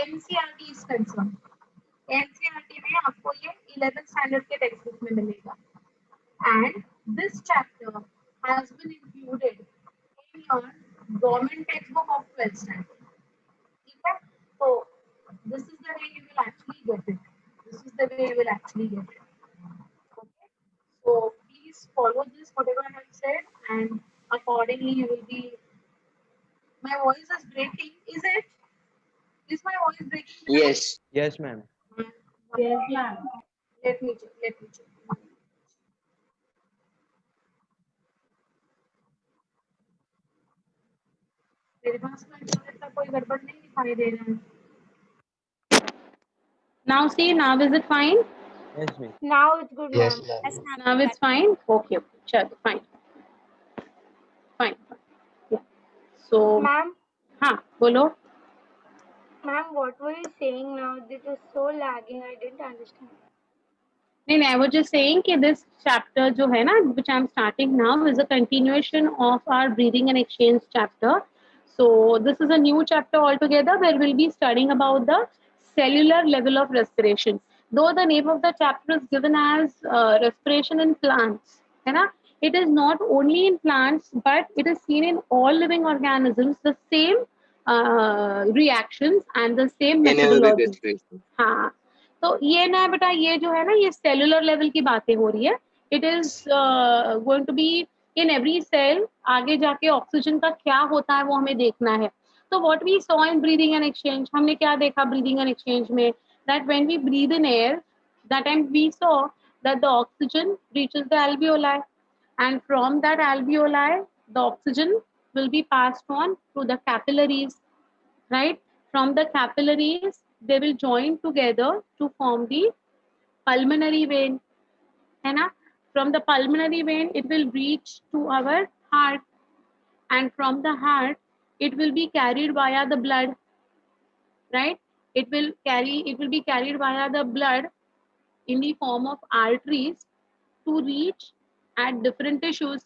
NCERT is concern, NCERT में आपको ये 11th स्टैंडर्ड के टेक्स्ट बुक में मिलेगा and this chapter has been included in your government textbook of 12th standard. ठीक है, so this is the way you will actually get it. This is the way you will actually get it. Okay, so please follow this whatever I have said, and accordingly you will be. My voice is breaking. Is it? Is my voice breaking? Yes. Yes, ma'am. Yes, ma'am. Let me check. Let me check. मेरे पास में internet का कोई गड़बड़ नहीं दिखाई दे रहा है. Now see, now is it fine? Yes, ma'am. Now it's good, Yes, ma'am. ma'am. Yes, ma'am. Now it's fine? Okay, okay. Chalo, fine. Fine. Yeah. So, Ma'am, हाँ, बोलो. ma'am, what were you saying now? This was so lagging. I didn't understand. नहीं, I was just saying कि this chapter जो है ना, which I'm starting now, is a continuation of our breathing and exchange chapter. So this is a new chapter altogether where we'll be studying about the cellular level of respiration. Though the name of the chapter is given as respiration in plants, है ना? It is not only in plants, but it is seen in all living organisms. The same reactions and the same Anaerobic methodology. respiration. हाँ, तो ये ना बेटा, ये जो है ना, ये सेलुलर लेवल की बातें हो रही है. It is going to be in every cell. आगे जाके ऑक्सीजन का क्या होता है वो हमें देखना है. तो what we saw in breathing and exchange, हमने क्या देखा ब्रीदिंग एंड एक्सचेंज में, that when we breathe in air, that time we saw that the oxygen reaches the alveoli, and from that alveoli the oxygen will be passed on to the capillaries, right? From the capillaries they will join together to form the pulmonary vein, है ना? From the pulmonary vein it will reach to our heart, and from the heart it will be carried via the blood, right? It will be carried via the blood in the form of arteries to reach at different tissues.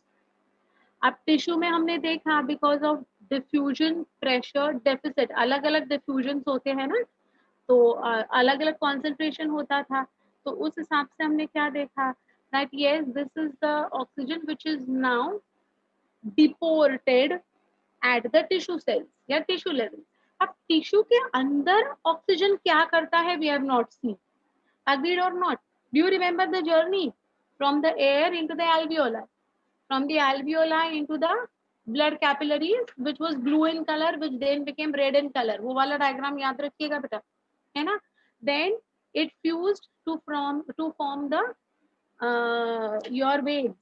अब tissue में हमने देखा because of diffusion pressure deficit, अलग अलग diffusion होते हैं ना, तो अलग अलग कॉन्सेंट्रेशन होता था. तो उस हिसाब से हमने क्या देखा, that yes this is the oxygen which is now deported at the tissue cells या टिश्यू लेवल. अब टिश्यू के अंदर ऑक्सीजन क्या करता है we have not seen. Agreed or not? Do you remember the journey from the air into the alveoli, from the alveoli into the blood capillaries, which was blue in color, which then became red in color. वो वाला diagram याद रखिएगा बेटा, है ना? Then it fused to form the your veins.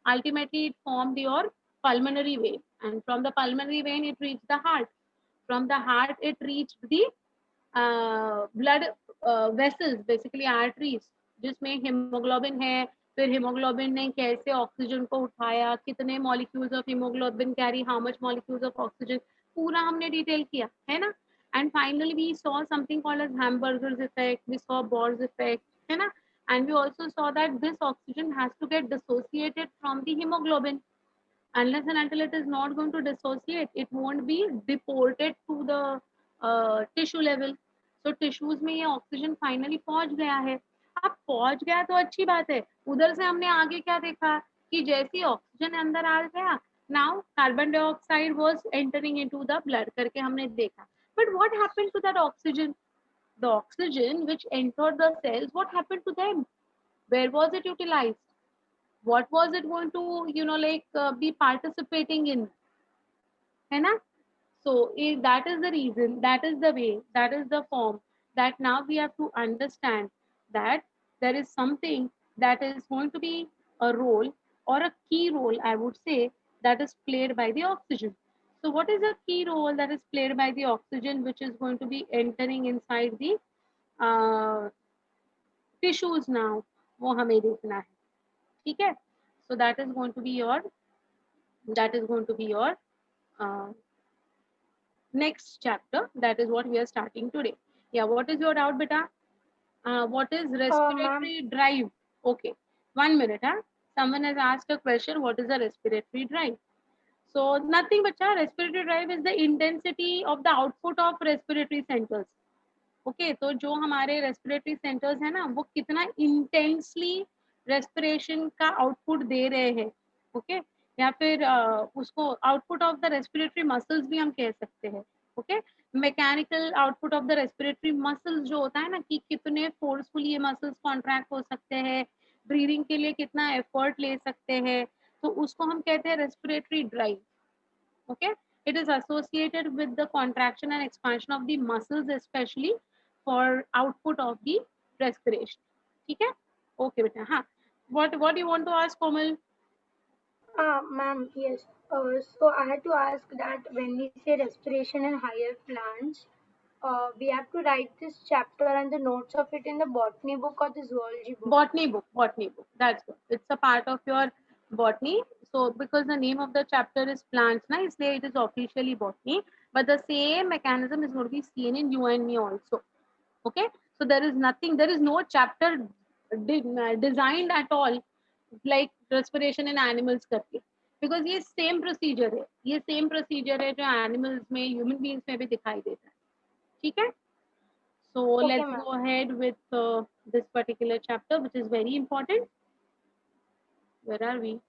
Ultimately, it formed your pulmonary vein, and from the pulmonary vein, it reached the heart. From the heart, it reached the blood vessels, basically arteries, जिसमें hemoglobin है. फिर hemoglobin ने कैसे oxygen को उठाया, कितने molecules of hemoglobin carry how much molecules of oxygen, पूरा हमने डिटेल किया, है ना? And finally we saw something called as Hamburger's effect, we saw Bohr's effect, है ना? And we also saw that this oxygen has to get dissociated from the hemoglobin. Unless and until it is not going to dissociate, it won't be deported to the tissue level. So tissues में ये oxygen finally पहुंच गया है. अब पहुंच गया तो अच्छी बात है. उधर से हमने आगे क्या देखा कि जैसे ऑक्सीजन अंदर आ गया, now carbon dioxide was entering into the blood करके हमने देखा. But what happened to that oxygen? The oxygen which entered the cells, what happened to them? Where was it utilized? What was it going to be participating in, है ना? So that is the reason, that is the way, that is the form, that now we have to understand that there is something that is going to be a role or a key role, I would say, that is played by the oxygen. So what is a key role that is played by the oxygen which is going to be entering inside the uh, tissues now? वो हमें देखना है, ठीक है? So that is going to be your uh, next chapter. That is what we are starting today. Yeah, what is your doubt, beta? What is respiratory drive? Okay, 1 minute. Someone has asked a question, what is a respiratory drive? So nothing, bacha. Respiratory drive is the intensity of the output of respiratory centers. Okay तो जो हमारे respiratory centres है ना वो कितना intensely respiration का output दे रहे हैं, ओके या फिर उसको output of the respiratory muscles भी हम कह सकते हैं, okay mechanical output of the respiratory muscles जो होता है ना कि कितने फोर्सफुली ये मसल्स कॉन्ट्रैक्ट हो सकते हैं, ब्रीदिंग के लिए कितना एफर्ट ले सकते हैं, तो उसको हम कहते हैं respiratory drive, okay. It is associated with the contraction and expansion of the muscles especially for output of the respiration, ठीक है ओके बेटा हाँ what you want to ask Komal? Ma'am, yes. So I had to ask that when we say respiration in higher plants, we have to write this chapter and the notes of it in the botany book or the zoology book. Botany book, that's good, it's a part of your botany. So because the name of the chapter is plants na isliye it is officially botany, but the same mechanism is going to be seen in you and me also, okay. So there is no chapter designed at all like respiration in animals करके, because ये same procedure है जो animals में human beings में भी दिखाई देता है, ठीक है. So Okay, let's ma'am. go ahead with this particular chapter which is very important. Where are we?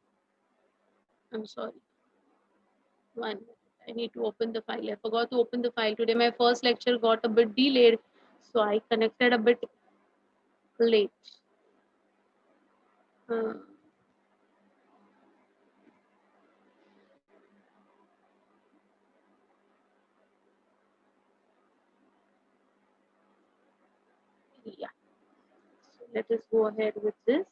I'm sorry, one minute. I need to open the file. I forgot to open the file today. My first lecture got a bit delayed, so I connected a bit late. Yeah, so let us go ahead with this.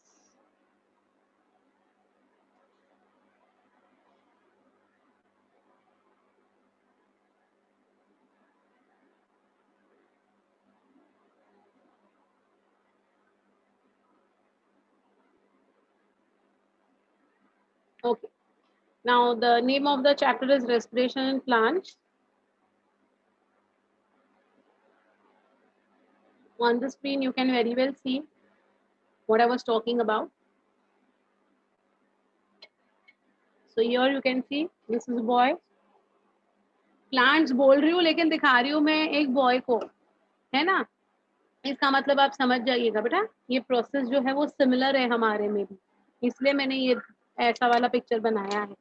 Okay, now the name of the chapter is respiration in plants. On the screen you can very well see what I was talking about. So here you can see this is a boy. Plants बोल रही हूँ लेकिन दिखा रही हूँ मैं एक boy को, है ना. इसका मतलब आप समझ जाइएगा बेटा ये प्रोसेस जो है वो सिमिलर है हमारे में भी, इसलिए मैंने ये ऐसा वाला पिक्चर बनाया है,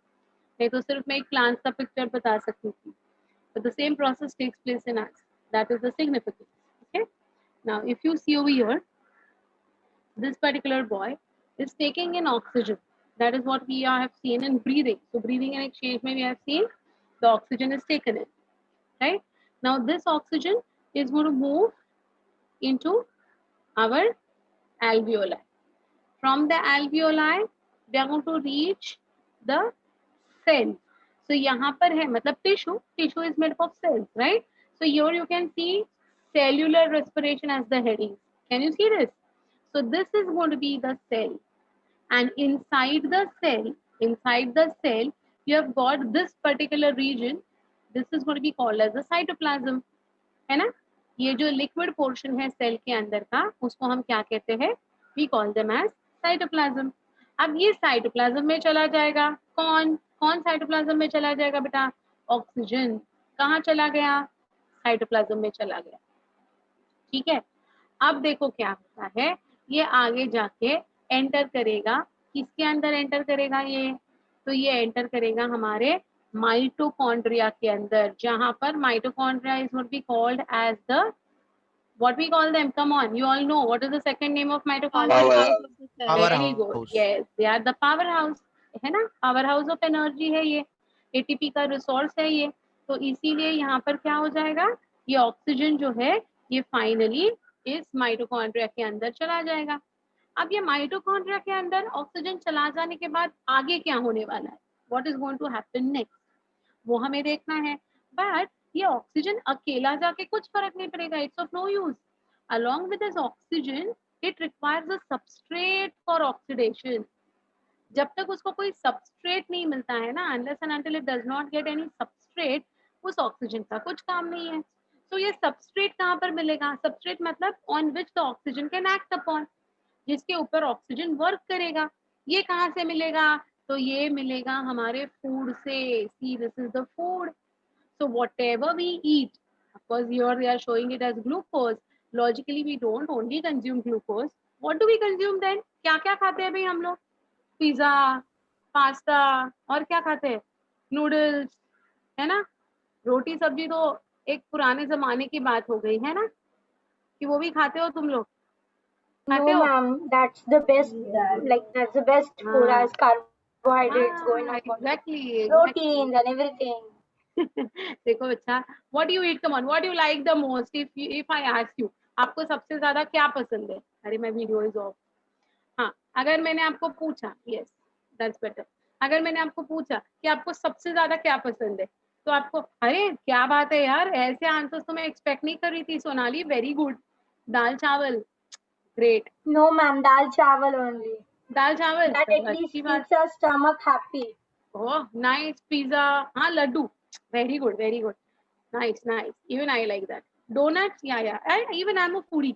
नहीं तो सिर्फ मैं एक प्लांट का पिक्चर बता सकती थी. But the same process takes place in us. That is the significance. Okay. Now, if you see over here, this particular boy is taking in oxygen. That is what we have seen in breathing. So, breathing and exchange, we have seen the oxygen is taken in. Right. Now, this oxygen is going to move into our alveoli. From the alveoli, they are going to reach the cell. So यहाँ पर है मतलब tissue is made of cells, right? So here you can see cellular respiration as the heading. Can you see this? So this is going to be the cell, and inside the cell you have got this particular region. This is going to be called as the cytoplasm, है ना. ये जो liquid portion है cell के अंदर का उसको हम क्या कहते हैं? We call them as cytoplasm. अब ये साइटोप्लाज्म में चला जाएगा, कौन साइटोप्लाज्म में चला जाएगा बेटा? ऑक्सीजन. कहाँ चला गया? साइटोप्लाज्म में चला गया, ठीक है. अब देखो क्या होता है, ये आगे जाके एंटर करेगा, किसके अंदर एंटर करेगा ये? तो ये एंटर करेगा हमारे माइटोकॉन्ड्रिया के अंदर, जहां पर mitochondria is what we called as the what we call them, come on, you all know what is the second name of mitochondria? Very good, yes, they are the powerhouse, है ना. powerhouse of energy है ये, ATP का resource है ये. तो इसीलिए यहाँ पर क्या हो जाएगा, ये ऑक्सीजन जो है ये फाइनली इस माइटोकॉन्ड्रिया के अंदर चला जाएगा. अब ये माइटोकॉन्ड्रिया के अंदर ऑक्सीजन चला जाने के बाद आगे क्या होने वाला है, what is going to happen next, वो हमें देखना है. बट ये ऑक्सीजन अकेला जाके कुछ फर्क नहीं पड़ेगा, it's of no use. along with this oxygen it requires a substrate for oxidation. जब तक उसको कोई सबस्ट्रेट नहीं मिलता है ना, unless and until it does not get any substrate, उस ऑक्सीजन का कुछ काम नहीं है. तो ये सबस्ट्रेट कहाँ पर मिलेगा? सबस्ट्रेट मतलब on which the oxygen can act upon, जिसके ऊपर ऑक्सीजन वर्क करेगा. ये कहाँ से मिलेगा? तो ये मिलेगा हमारे फूड से. सी this is the food. So whatever we eat, of course here they are showing it as glucose, Logically we don't only consume glucose. What do we consume then? क्या क्या खाते हैं भाई हम लोग? पिज्जा, पास्ता, और क्या खाते हैं? नूडल्स, है ना? रोटी सब्जी तो एक पुराने जमाने की बात हो गई है ना, कि वो भी खाते हो तुम लोग? खाते No, हो? ma'am, that's the best, like, that's the best food हाँ as carbohydrates going हाँ, on body, exactly exactly. proteins and everything. देखो बच्चा, what do eat, come on, what do like the most, if I ask you, आपको सबसे ज्यादा क्या पसंद है? अरे मैं वीडियो इज ऑफ. हाँ, अगर मैंने आपको पूछा, यस दैट्स बेटर, अगर मैंने आपको पूछा कि आपको सबसे ज्यादा क्या पसंद है, तो आपको, अरे क्या बात है यार, ऐसे आंसर्स तो मैं एक्सपेक्ट नहीं कर रही थी Sonali, very good. Dal chawal, great. No, ma'am, dal chawal only. Dal chawal, That चलो at अच्छी least बात. keeps our stomach happy. Oh nice, pizza, हाँ laddu, very good very good, nice nice, even I like that. Donuts, या even I am a foodie,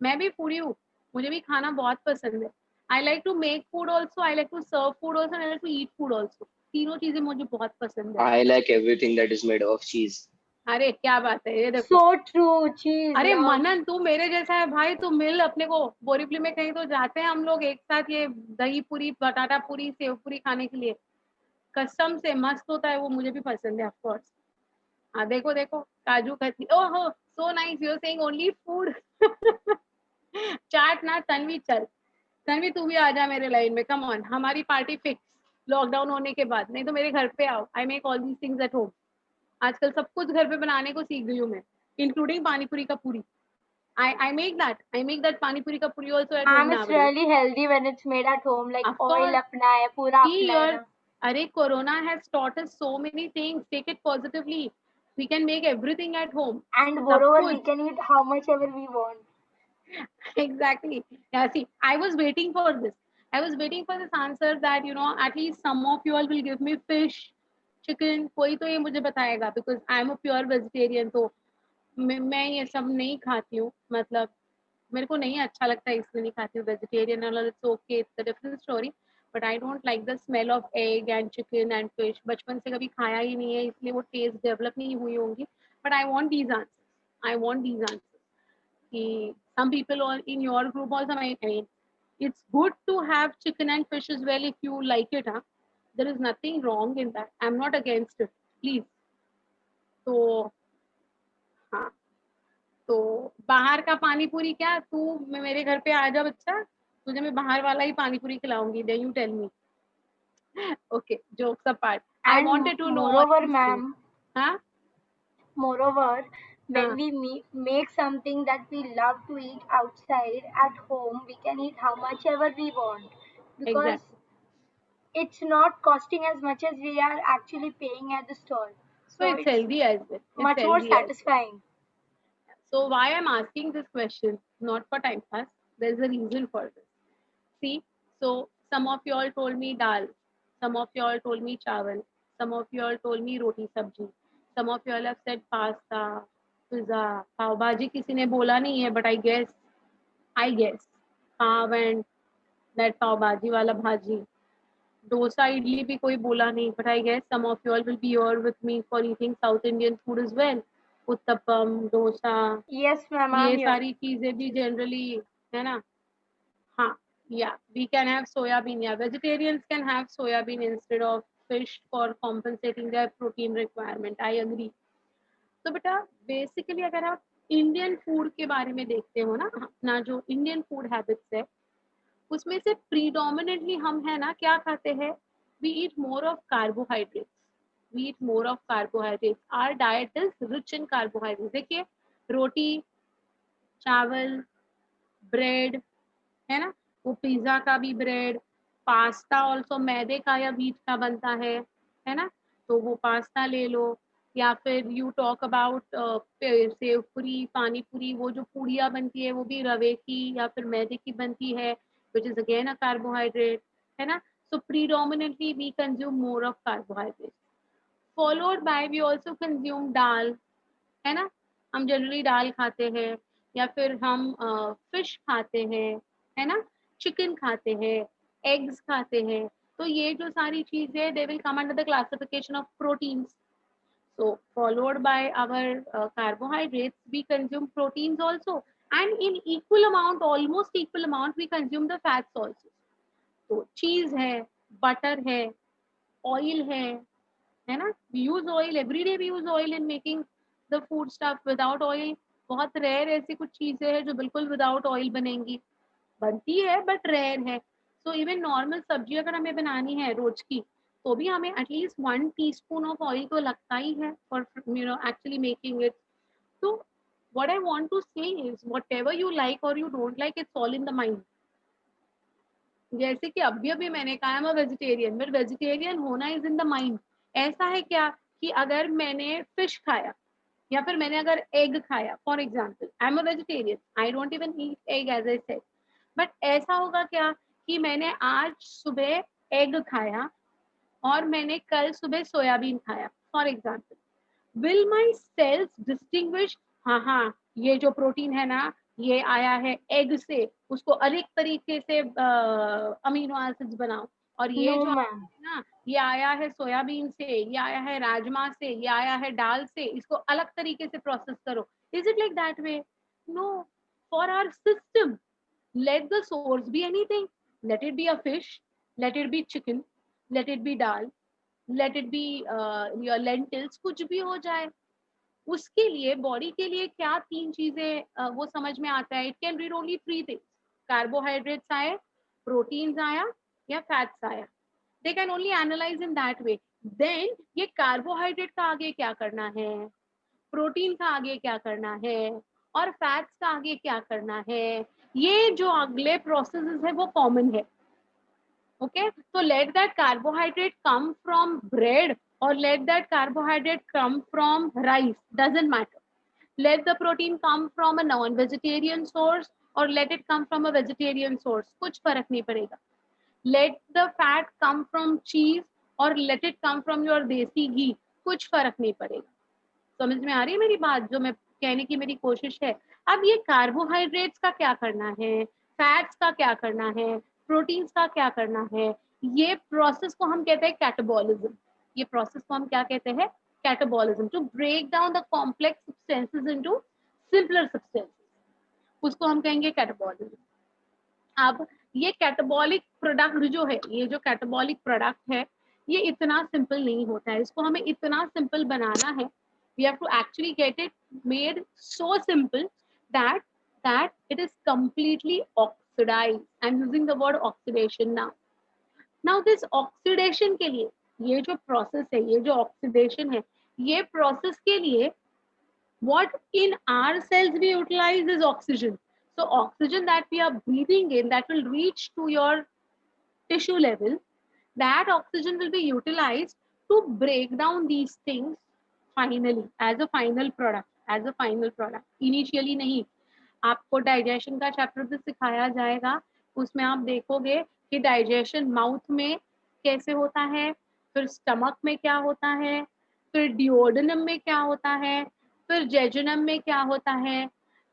मैं भी foodie हूँ, मुझे भी खाना बहुत पसंद है. I like to make food also, I like to serve food also, I like to eat food also. तीनों चीजें मुझे बहुत पसंद है. I like everything that is made of cheese. अरे क्या बात है, ये देखो. So true, cheese, अरे love. मनन, तू मेरे जैसा है भाई, तू मिल अपने को. बोरीवली में कहीं तो जाते हैं हम लोग एक साथ, ये दही पूरी, बटाटा पूरी, सेव पूरी खाने के लिए. कसम से मस्त होता है वो, मुझे भी पसंद है ऑफ कोर्स. हाँ देखो देखो, काजू कतली, ओहो so nice, you are saying only food. Chaat ना तन्वी, चल तन्वी तू भी आ जा मेरे लाइन में, कम ऑन, हमारी पार्टी फिक्स. लॉकडाउन होने के बाद, नहीं तो मेरे घर पे आओ, I make all these things at home. आजकल सब कुछ घर पे बनाने को सीख गई हूँ मैं, इंक्लूडिंग पानी पूरी का पूरी. I make that pani puri ka puri also at home Ma'am, it's nowadays. really healthy when it's made at home, like Of oil course, apna hai, pura see apna hai your, na. अरे Corona has taught us so many things. Take it positively. We can make everything at home. And सब moreover, we कुछ. can eat how much ever we want. Exactly. Yeah, see, I was waiting for this. I was waiting for this answer that, at least some of you all will give me fish, chicken. कोई तो ये मुझे बताएगा, because I am a pure vegetarian. तो मैं ये सब नहीं खाती हूँ, मतलब मेरे को नहीं अच्छा लगता है, इसलिए नहीं खाती हूँ. वेजिटेरियन वाला, it's okay, it's a different story. But I don't like the smell of egg and chicken and fish. बचपन से कभी खाया ही नहीं है, इसलिए वो टेस्ट डेवलप नहीं हुई होंगी. But I want these answers, I want these answers. कि some people all in your group also, I mean, it's good to have chicken and fish as well if you like it, huh? There is nothing wrong in that. I'm not against it, please. तो हाँ, तो बाहर का पानी पूरी क्या, तू मेरे घर पे आ जा बच्चा, तुझे मैं बाहर वाला ही पानी पूरी खिलाऊंगी. Then you tell me. Okay, jokes apart, I And wanted to know all moreover, these things. ma'am, हाँ moreover, when हाँ, we make something that we love to eat outside at home, we can eat how much ever we want, because exactly. it's not costing as much as we are actually paying at the store. So So it's it's healthy as well, it's much more healthy as well. satisfying. So why I'm asking this question, not for time pass, there's a reason for this. See, so some of you all told me dal, some of you all told me chawal, some of you all told me roti sabji, some of you all have said pasta, pizza, pav bhaji किसी ने बोला नहीं है, but I guess pav and that pav bhaji वाला bhaji. Dosa idli भी कोई बोला नहीं, but I guess some of you all will be here with me for eating South Indian food as well. Uttapam, dosa, Yes, ma'am, I'm ये here. सारी चीजें भी generally, है ना? हाँ, या वी कैन हैव सोयाबीन, या vegetarians can have soybean instead of fish for compensating their protein requirement. I agree. तो बेटा बेसिकली अगर आप इंडियन फूड के बारे में देखते हो ना, अपना जो इंडियन फूड हैबिट्स है, उसमें से प्रीडोमिनेटली हम है ना क्या खाते हैं? We eat more of carbohydrates. We eat more of carbohydrates. Our diet is rich in carbohydrates. देखिए, रोटी, चावल, ब्रेड, है ना, वो पिज्जा का भी ब्रेड, पास्ता ऑल्सो मैदे का या व्हीट का बनता है ना, तो वो पास्ता ले लो. या फिर यू टॉक अबाउट सेव पूरी, पानी पूरी, वो जो पूड़ियाँ बनती है वो भी रवे की या फिर मैदे की बनती है, which is again a carbohydrate, है ना. So predominantly we consume more of carbohydrate, followed by we also consume dal, है ना. हम जनरली दाल खाते हैं, या फिर हम फिश खाते हैं, है ना, चिकन खाते हैं, एग्स खाते हैं. तो ये जो सारी चीजें, they will come under the classification of proteins. So followed by our carbohydrates, we consume proteins also. and in equal amount, almost equal amount, we consume the fats also. तो चीज है, बटर है, ऑयल है ना. we use oil every day, we use oil in making the food stuff. without oil बहुत rare ऐसी कुछ चीजें हैं जो बिल्कुल विदाउट ऑयल बनेंगी, बनती है बट रेयर है. सो इवन नॉर्मल सब्जी अगर हमें बनानी है रोज की, तो भी हमें एटलीस्ट 1 टीस्पून ऑफ ऑयल तो लगता ही है फॉर एक्चुअली मेकिंग इट. तो what I want to say is whatever you like or you don't like, it's all in the mind. जैसे कि अभी अभी मैंने कहा मैं वेजिटेरियन, बट वेजिटेरियन होना इज इन द माइंड. ऐसा है क्या कि अगर मैंने फिश खाया या फिर मैंने अगर एग खाया, for example I am a vegetarian, I don't even eat egg as I said, but ऐसा होगा क्या कि मैंने आज सुबह एग खाया और मैंने कल सुबह सोयाबीन खाया, for example, will my cells distinguish, हाँ ये जो प्रोटीन है ना ये आया है एग से, उसको अलग तरीके से अमीनो एसिड्स बनाओ, और ये No, जो ma'am. ना ये आया है सोयाबीन से, ये आया है राजमा से, ये आया है दाल से, इसको अलग तरीके से प्रोसेस करो. Is it like that way? No. For our system, let the source be anything. Let it be a fish, let it be chicken, let it be dal, let it be your lentils, कुछ भी हो जाए. उसके लिए body के लिए क्या 3 चीजें वो समझ में आता है. It can read only 3 things. Carbohydrates आए, प्रोटीन्स आया या फैट्स आया. They can only analyse in that way. Then ये कार्बोहाइड्रेट का आगे क्या करना है, प्रोटीन का आगे क्या करना है, और फैट्स का आगे क्या करना है, ये जो अगले प्रोसेसेस है वो कॉमन है. Okay, so let that carbohydrate come from bread or let that carbohydrate come from rice, doesn't matter. Let the protein come from a non-vegetarian source or let it come from a vegetarian source, कुछ फर्क नहीं पड़ेगा. Let the fat come from cheese or let it come from your देसी घी, कुछ फर्क नहीं पड़ेगा. समझ में आ रही है मेरी बात, जो मैं कहने की मेरी कोशिश है. अब ये कार्बोहाइड्रेट्स का क्या करना है, फैट्स का क्या करना है, प्रोटीन्स का क्या करना है, ये प्रोसेस को हम कहते हैं कैटाबॉलिज्म. ये प्रोसेस को हम क्या कहते हैं, catabolism. To break down the complex substances into simpler substances, उसको हम कहेंगे कैटाबॉलिज्म. अब ये कैटाबॉलिक प्रोडक्ट जो है, ये जो कैटाबॉलिक प्रोडक्ट है, ये इतना सिंपल नहीं होता है. इसको हमें इतना सिंपल बनाना है. We have to actually get it made so simple that it is completely oxidized. I'm using the word oxidation now. Now this oxidation के लिए, ये जो process है, ये जो oxidation है, ये process के लिए what in our cells we utilize is oxygen. So oxygen that we are breathing in, that will reach to your tissue level, that oxygen will be utilized to break down these things finally as a final product. as a final product. Initially नहीं, आपको digestion का chapter भी सिखाया जाएगा, उसमें आप देखोगे कि डाइजेशन माउथ में कैसे होता है, फिर स्टमक में क्या होता है, फिर डिओडेनम में क्या होता है, फिर जेजुनम में क्या होता है,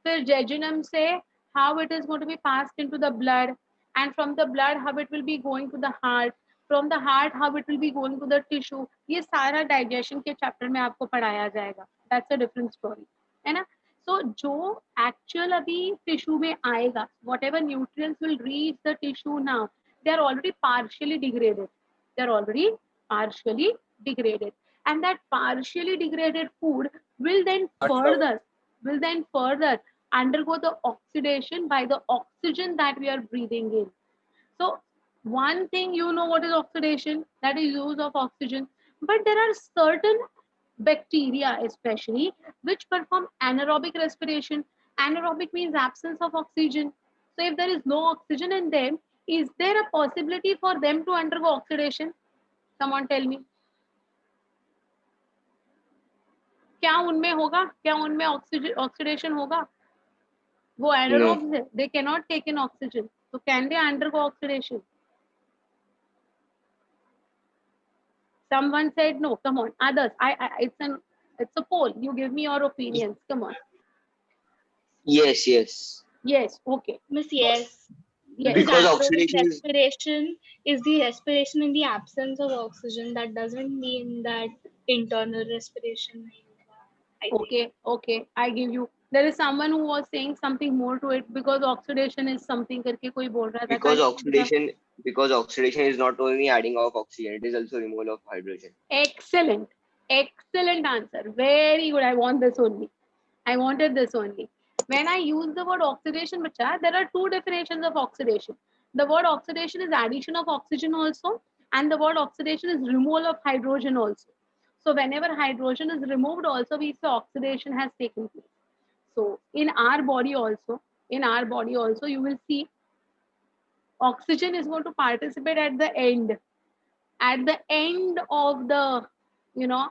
फिर जेजुनम से how it is going to be passed into the blood, and from the blood how it will be going to the heart, from the heart how it will be going to the tissue. ये सारा digestion के chapter में आपको पढ़ाया जाएगा. That's a different story, है ना. So जो actual अभी टिश्यू में आएगा, whatever nutrients will reach the tissue now, they are already partially degraded. They are already partially degraded, and that partially degraded food will then further undergo the oxidation by the oxygen that we are breathing in. So one thing, you know what is oxidation, that is use of oxygen, but there are certain bacteria especially which perform anaerobic respiration. Anaerobic means absence of oxygen. So if there is no oxygen in them, is there a possibility for them to undergo oxidation? Someone tell me. क्या उनमें होगा, क्या उनमें oxidation होगा? वो anaerobes है, they cannot take in oxygen, so can they undergo oxidation? Someone said no. Come on, others. It's a poll. You give me your opinions. Come on. Yes. Yes. Okay. Miss, yes. Yes. Because Anaerobic oxidation respiration is the respiration in the absence of oxygen. That doesn't mean that internal respiration. I think. Okay. I give you. There is someone who was saying something more to it, because oxidation is something करके कोई बोल रहा था. Because oxidation is not only adding of oxygen, it is also removal of hydrogen. Excellent. Excellent answer. Very good. I want this only. I wanted this only. When I use the word oxidation, bacha, there are two definitions of oxidation. The word oxidation is addition of oxygen also, and the word oxidation is removal of hydrogen also. So whenever hydrogen is removed also, we say oxidation has taken place. So in our body also, you will see oxygen is going to participate at the end of the, you know,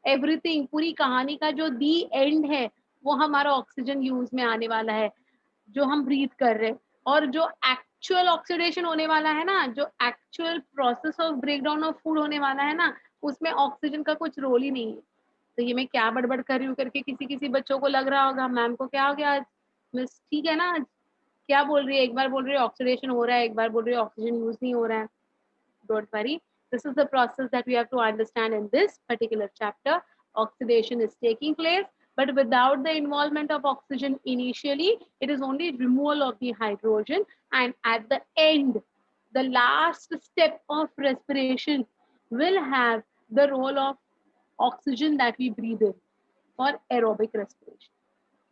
everything, पूरी कहानी का जो दी and है, वो हमारा oxygen use में आने वाला है, जो हम ब्रीथ कर रहे हैं. और जो एक्चुअल ऑक्सीडेशन होने वाला है ना, जो actual process of breakdown of food होने वाला है ना, उसमें ऑक्सीजन का कुछ रोल ही नहीं है. तो ये मैं क्या बड़बड़ कर रही हूँ करके किसी बच्चों को लग रहा होगा, मैम को क्या हो गया आज, मिस ठीक है ना, क्या बोल रही है, एक बार बोल रही है ऑक्सीडेशन हो रहा है, एक बार बोल रही है ऑक्सीजन यूज नहीं हो रहा है. Don't worry. This is the process that we have to understand in this particular chapter. Oxidation is taking place, but without the involvement of oxygen initially, it is only removal of the hydrogen. And at the end, the last step of respiration will have the role of oxygen that we breathe in for aerobic respiration.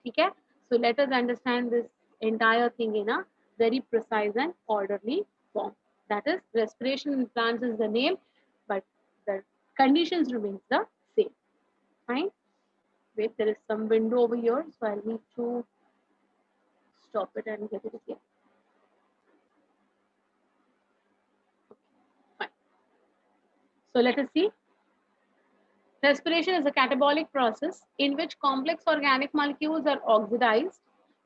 Okay? So let us understand this entire thing in a very precise and orderly form. That is, respiration in plants is the name, but the conditions remains the same. Fine. Wait, there is some window over here, so I'll need to stop it and get it again. Fine. So let us see. Respiration is a catabolic process in which complex organic molecules are oxidized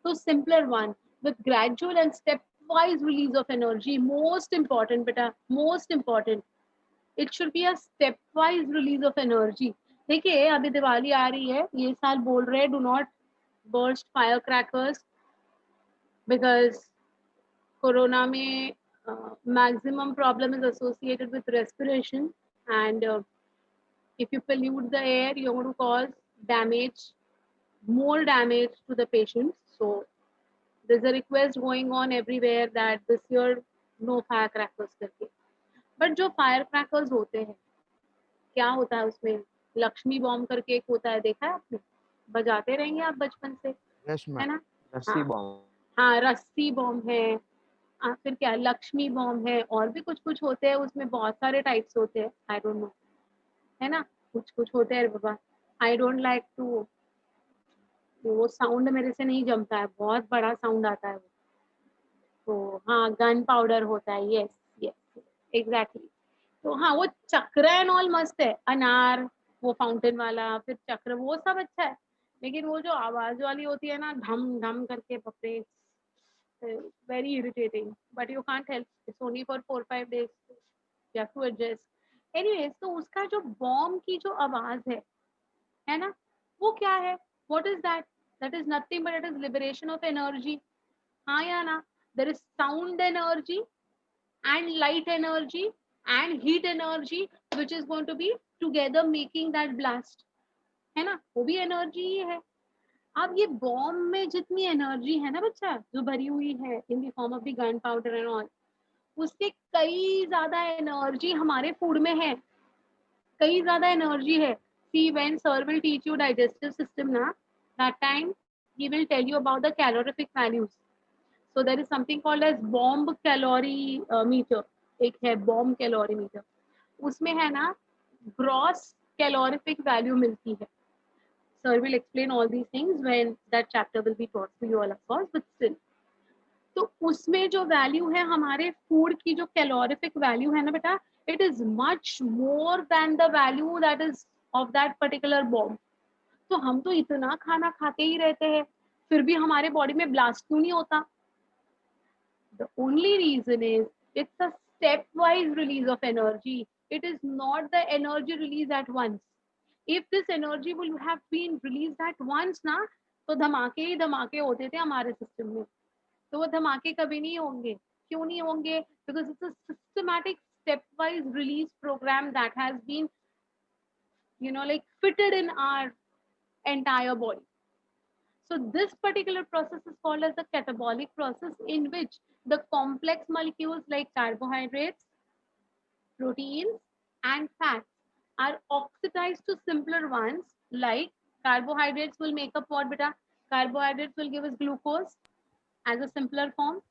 to simpler one with gradual and stepwise release of energy. Most important, beta, most important. It should be a stepwise release of energy. देखिए अभी दिवाली आ रही है, ये साल बोल रहे हैं do not burst firecrackers because corona में maximum problem is associated with respiration, and if you pollute the air, you're going to cause more damage to the patients. So there's a request going on everywhere that this year no firecrackers करके. But जो fire crackers होते हैं, क्या होता है उसमें, Lakshmi bomb करके एक होता है, देखा है आपने, बजाते रहेंगे आप बचपन से, है ना. रस्सी बॉम्ब. हाँ, रस्सी बॉम्ब है, फिर क्या लक्ष्मी बॉम्ब है, और भी कुछ कुछ होते हैं, उसमें बहुत सारे टाइप्स होते हैं, आई डोंट नो, है ना, कुछ कुछ होते हैं बाबा. आई डोंट लाइक टू, वो साउंड मेरे से नहीं जमता है, बहुत बड़ा साउंड आता है वो. तो हाँ, गन पाउडर होता है, यस यस एग्जैक्टली. तो हाँ, वो चक्र एंड ऑल मस्त है, अनार, वो फाउंटेन वाला, फिर चक्र, वो सब अच्छा है. लेकिन वो जो आवाज वाली होती है ना, धम धम करके, बपरे, very irritating. But you can't help, it's only for 4-5 days, you have to adjust. Anyways, तो उसका जो बॉम्ब की जो आवाज है ना, वो क्या है, what is that? That is nothing but it is liberation of energy. हाँ या ना? There is sound energy and light energy and heat energy which is going to be together making that blast, है ना, वो भी energy ही है. अब ये बॉम्ब में जितनी एनर्जी है ना बच्चा, जो भरी हुई है in the form of the gun powder and all, उससे कई ज्यादा एनर्जी हमारे फूड में है, कई ज्यादा एनर्जी है. See, when sir will teach you digestive system na, that time he will tell you about the calorific values. So there is something called as bomb calorie meter. एक है bomb calorie meter. उसमें है ना gross calorific value मिलती है. Sir will explain all these things when that chapter will be taught to you all, of course, but still. तो उसमें जो वैल्यू है हमारे फूड की, जो कैलोरिफिक वैल्यू है ना बेटा, it is much more than the value that is of that particular bomb. तो हम तो इतना खाना खाते ही रहते हैं, फिर भी हमारे बॉडी में ब्लास्ट क्यों नहीं होता? The only reason is it's a stepwise release of energy. It is not the energy release at once. If this energy will have been released at once ना, तो धमाके ही धमाके होते थे हमारे सिस्टम में. तो वो धमाके कभी नहीं होंगे. क्यों नहीं होंगे? Because it's a systematic stepwise release program that has been, like fitted in our entire body. So this particular process is called as the catabolic process, in which the complex molecules like carbohydrates, proteins, and fats are oxidized to simpler ones. Like carbohydrates will make up what, beta? Carbohydrates will give us glucose as a simpler form.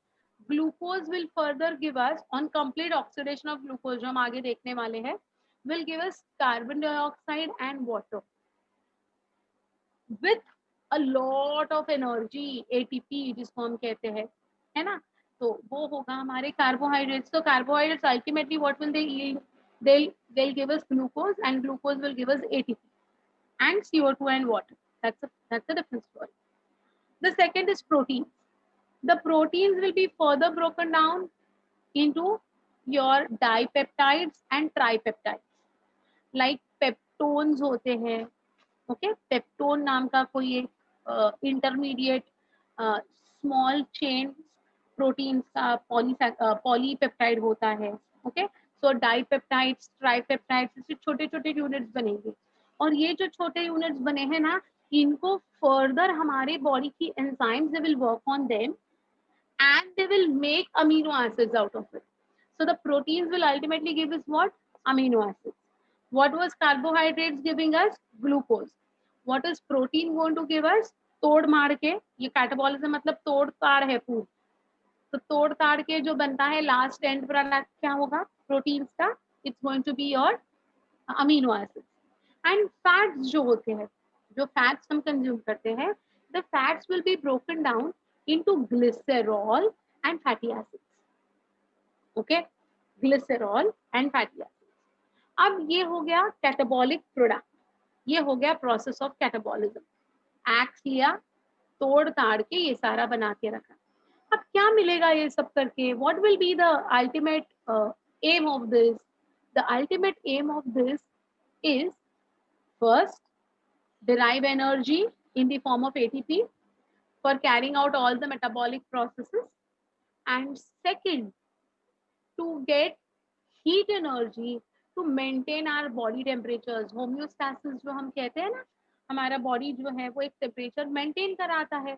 Glucose will further give us, on complete oxidation of glucose, जो हम आगे देखने वाले हैं, will give us carbon dioxide and water with a lot of energy, ATP जिसको हम कहते हैं, है ना? तो वो होगा हमारे carbohydrates. So carbohydrates ultimately what will they yield? They'll give us glucose, and glucose will give us ATP and CO2 and water. That's a different story. The second is proteins. The proteins will be further broken down into your dipeptides and tripeptides. Like peptones होते हैं, okay, peptone नाम का कोई एक intermediate small chain protein का polypeptide होता है, okay. सो dipeptides, ट्राइपेप्टाइड्स, इससे छोटे छोटे यूनिट्स बनेंगे, और ये जो छोटे यूनिट्स बने हैं ना, इनको फर्दर हमारे बॉडी की enzymes they will work on them and they will make amino acids out of it. So the proteins will ultimately give us what? Amino acids. What was carbohydrates giving us? Glucose. What is protein going to give us? तोड़ मार के, ये catabolism मतलब तोड़ ताड़ है पूरी, तो तोड़ ताड़ के जो बनता है लास्ट एंड प्रोडक्ट क्या होगा प्रोटीन्स का? It's going to be your amino acids. And fats जो होते हैं, जो फैट्स हम कंज्यूम करते हैं, the fats will be broken down into glycerol and fatty acids. Okay, glycerol and fatty acids. अब ये हो गया catabolic product, ये हो गया process of catabolism. Axe लिया, तोड़ ताड़ के ये सारा बना के रखा. अब क्या मिलेगा ये सब करके? What will be the ultimate aim of this? The ultimate aim of this is first derive energy in the form of ATP for carrying out all the metabolic processes, and second to get heat energy to maintain our body temperatures. Homeostasis जो हम कहते हैं ना, हमारा body जो है वो एक टेम्परेचर मेंटेन कराता है.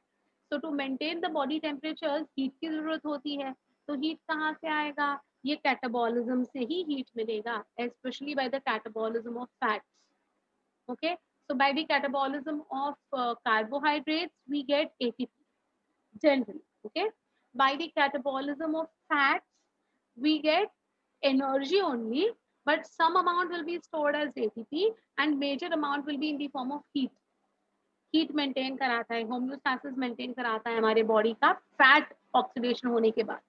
So to maintain the body temperatures, heat की जरूरत होती है. तो heat कहाँ से आएगा? ये कैटाबॉलिज्म से ही heat मिलेगा, especially by the catabolism of fats. Okay, so by the catabolism of carbohydrates we get ATP generally. Okay, by the catabolism of fats we get energy only, but some amount will be stored as ATP and major amount will be in the form of heat. Heat maintain कराता है, homeostasis maintain कराता है हमारे body का fat oxidation होने के बाद.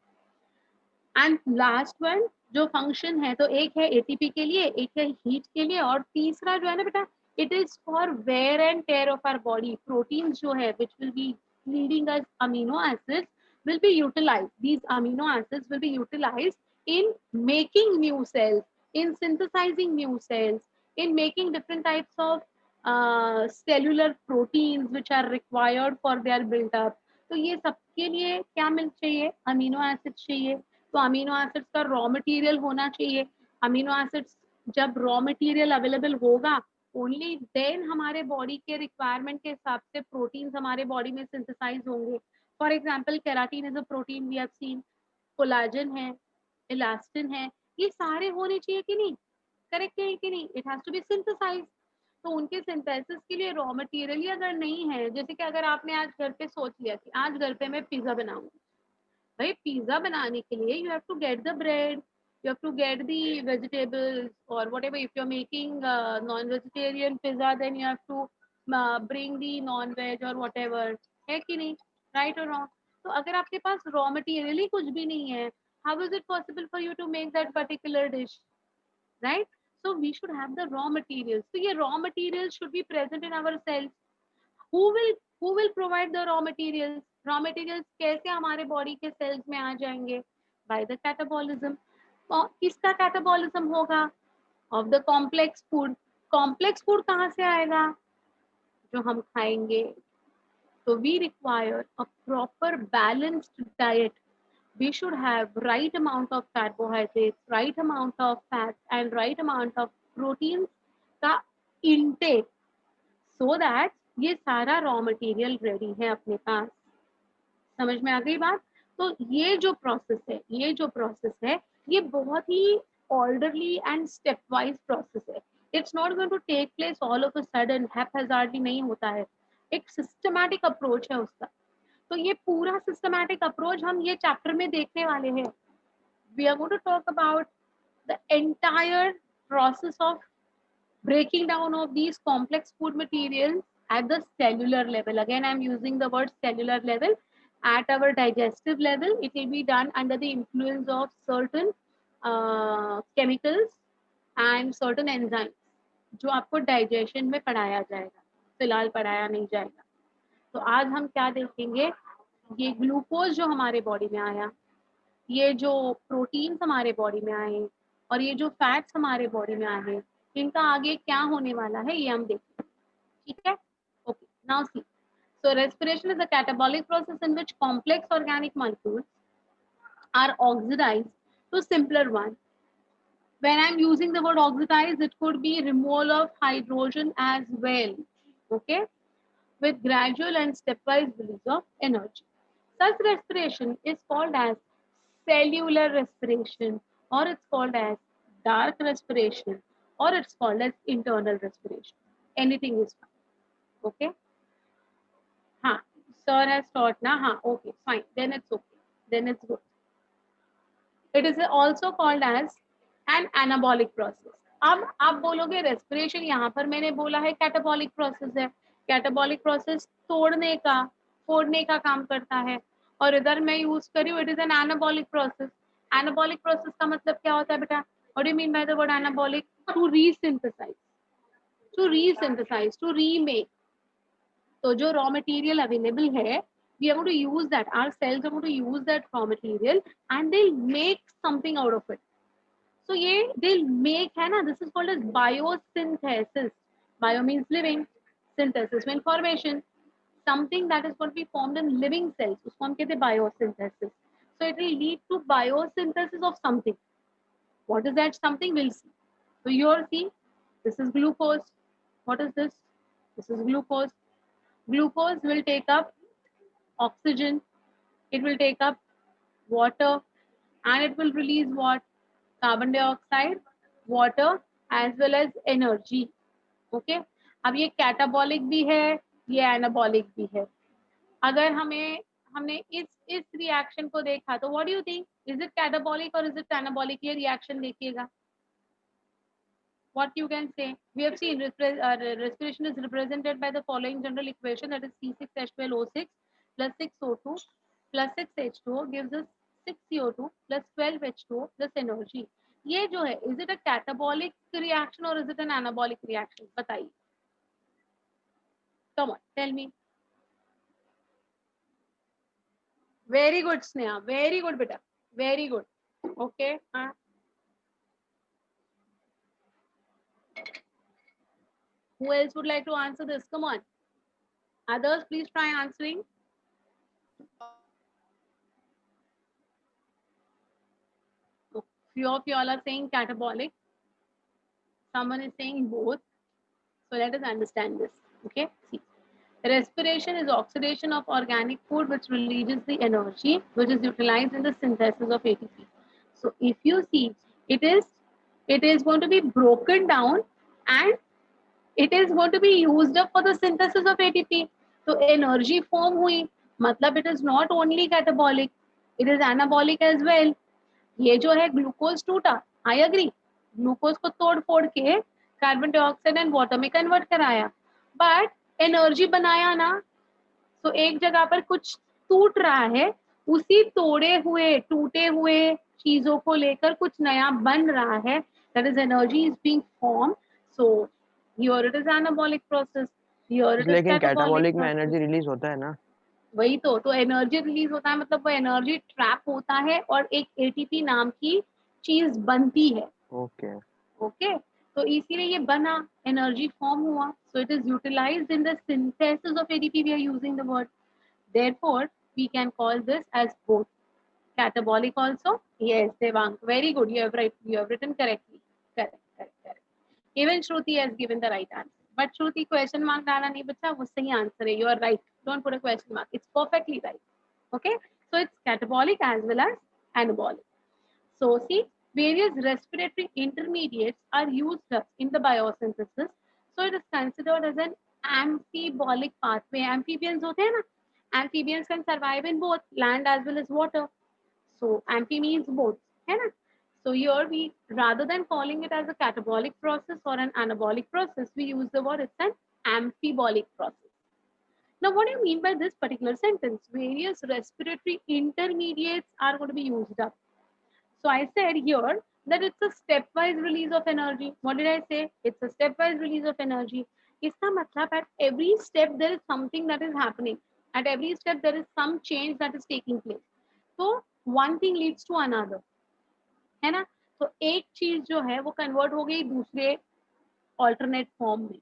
And last one जो फंक्शन है, तो एक है एटीपी के लिए, एक है हीट के लिए, और तीसरा जो है ना बेटा, it is for wear and tear of our body. Proteins जो है which will be leading us amino acids will be utilized. These amino acids will be utilized in making new cells, in synthesizing new cells, in making different types of cellular proteins which are required for their build up. तो ये सबके लिए क्या मिल चाहिए? Amino acids चाहिए. तो amino acids का raw material होना चाहिए. अमीनो एसिड्स जब रॉ मटेरियल अवेलेबल होगा, ओनली देन हमारे बॉडी के रिक्वायरमेंट के हिसाब से प्रोटीन्स हमारे बॉडी में सिंथेसाइज होंगे. For example keratin is a protein, we have seen. Collagen है, इलास्टिन है, ये सारे होने चाहिए कि नहीं? करेक्ट है कि नहीं? It has to be synthesise. तो उनके सिंथेसिस के लिए रॉ मटेरियल ही अगर नहीं है, जैसे कि अगर आपने आज घर पे सोच लिया कि आज घर पे मैं पिज्जा बनाऊंगी, भाई पिज्जा बनाने के लिए you have to get the bread, you have to get the vegetables or whatever. If you're making non-vegetarian pizza, then you have to bring the non-veg or whatever. है कि नहीं? Right or wrong? तो अगर आपके पास raw material ही कुछ भी नहीं है, how is it possible for you to make that particular dish? Right? So we should have the raw materials. So ये raw materials should be present in our cells. Who will provide the raw materials? Raw materials कैसे हमारे body के cells में आ जाएंगे? By the catabolism. किसका catabolism होगा? Of the complex food. Complex food कहाँ से आएगा? जो हम खाएंगे. तो we require a proper balanced diet. We should have right amount of carbohydrates, right amount of fat and right amount of proteins का इनटेक, so that ये सारा रॉ मटेरियल रेडी है अपने पास। समझ में आ गई बात? तो ये जो प्रोसेस है ये बहुत ही orderly and step wise process है। It's not going to take place all of a sudden, haphazardly नहीं होता है। एक सिस्टमैटिक अप्रोच है उसका। तो ये पूरा सिस्टमैटिक अप्रोच हम ये चैप्टर में देखने वाले हैं। We are going to talk about the entire process of breaking down of these complex food materials at the cellular level. Again, I'm using the word cellular level. At our digestive level, it will be done under the influence of certain chemicals and certain enzymes, जो आपको digestion में पढ़ाया जाएगा, फिलहाल पढ़ाया नहीं जाएगा। तो आज हम क्या देखेंगे, ये ग्लूकोज जो हमारे बॉडी में आया, ये जो प्रोटीन्स हमारे बॉडी में आए और ये जो फैट्स हमारे बॉडी में आए, इनका आगे क्या होने वाला है ये हम देखते हैं। ठीक है, okay, now see. So respiration is a catabolic process in which complex organic molecules are oxidized to simpler ones. When I'm using the word oxidize, it could be removal of hydrogen as well, okay, with gradual and stepwise release of energy. Such respiration is called as cellular respiration, or it's called as dark respiration, or it's called as internal respiration. Anything is fine, okay? हाँ, sir has taught ना, हाँ, okay, fine, then it's okay, then it's good. It is also called as an anabolic process. अब आप बोलोगे respiration, यहाँ पर मैंने बोला है कैटाबॉलिक प्रोसेस है। कैटाबॉलिक प्रोसेस तोड़ने का, फोड़ने का काम करता है, और इधर मैं यूज करी हूँ, it is an anabolic process. Anabolic process का मतलब क्या होता है बेटा? What do you mean by the word anabolic? To resynthesize, to remake. तो जो रॉ मटेरियल अवेलेबल है, we are going to use that, our cells are going to use that raw material and they'll make something out of it. So ये they'll make है ना, this is called as biosynthesis. Bio means living, synthesis means formation, something that is going to be formed in living cells, उसको हम कहते हैं biosynthesis. So it will lead to biosynthesis of something. What is that something? We'll see. So here see, this is glucose. What is this? This is glucose. Glucose will take up oxygen, it will take up water, and it will release what? Carbon dioxide, water, as well as energy. Okay? अब ये catabolic भी है, ये anabolic भी है। अगर हमने इस रिएक्शन को देखा तो what do you think, is it catabolic और इज इट एनाबॉलिक? ये रिएक्शन देखिएगा, what you can say. We have seen respiration is represented by the following general equation, that is C6H12O6 plus 6O2 plus 6H2O gives us 6CO2 plus 12H2O plus energy. ये जो है, is it a catabolic reaction or is it an anabolic reaction? बताइए, come on, tell me. Very good Sneha, very good beta, very good. Okay, हाँ, who else would like to answer this? Come on. Others, please try answering. So, few of you all are saying catabolic. Someone is saying both. So let us understand this. Okay. See. Respiration is oxidation of organic food which releases the energy which is utilized in the synthesis of ATP. So if you see, it is going to be broken down and it is going to be used up for the synthesis of ATP. So energy form हुई, मतलब it is not only catabolic, it is anabolic as well. ये जो है glucose टूटा, I agree, glucose को तोड़ फोड़ के कार्बन डाइऑक्साइड एंड वाटर में कन्वर्ट कराया, बट एनर्जी बनाया ना। तो एक जगह पर कुछ टूट रहा है, उसी तोड़े हुए टूटे हुए चीजों को लेकर कुछ नया बन रहा है, that is energy is being form. So here it is anabolic process, here it is लेकिन कैटाबॉलिक कैटाबॉलिक में प्रोसेस। एनर्जी रिलीज होता है ना, वही तो एनर्जी रिलीज होता है, मतलब वो एनर्जी ट्रैप होता है और एक एटीपी नाम की चीज बनती है। ओके ओके, तो इसीलिए ये बना, एनर्जी फॉर्म हुआ। So it is utilised in the synthesis of ATP, we are using the word, therefore we can call this as both catabolic also. Yes, Devang, very good, you have written correctly. Correct. Even Shruti has given the right answer, but Shruti question mark डाला नहीं बच्चा, वो सही answer है, you are right, don't put a question mark, it's perfectly right. Okay, so it's catabolic as well as anabolic. So see, various respiratory intermediates are used up in the biosynthesis, so it is considered as an amphibolic pathway. Amphibians होते हैं ना, amphibians can survive in both land as well as water, so amphi means both, है ना. So here we, rather than calling it as a catabolic process or an anabolic process, we use the word it's an amphibolic process. Now, what do you mean by this particular sentence? Various respiratory intermediates are going to be used up. So I said here that it's a stepwise release of energy. What did I say? It's a stepwise release of energy. इसका मतलब at every step there is something that is happening. At every step there is some change that is taking place. So one thing leads to another. है ना? तो एक चीज जो है वो कन्वर्ट हो गई दूसरे alternate form में.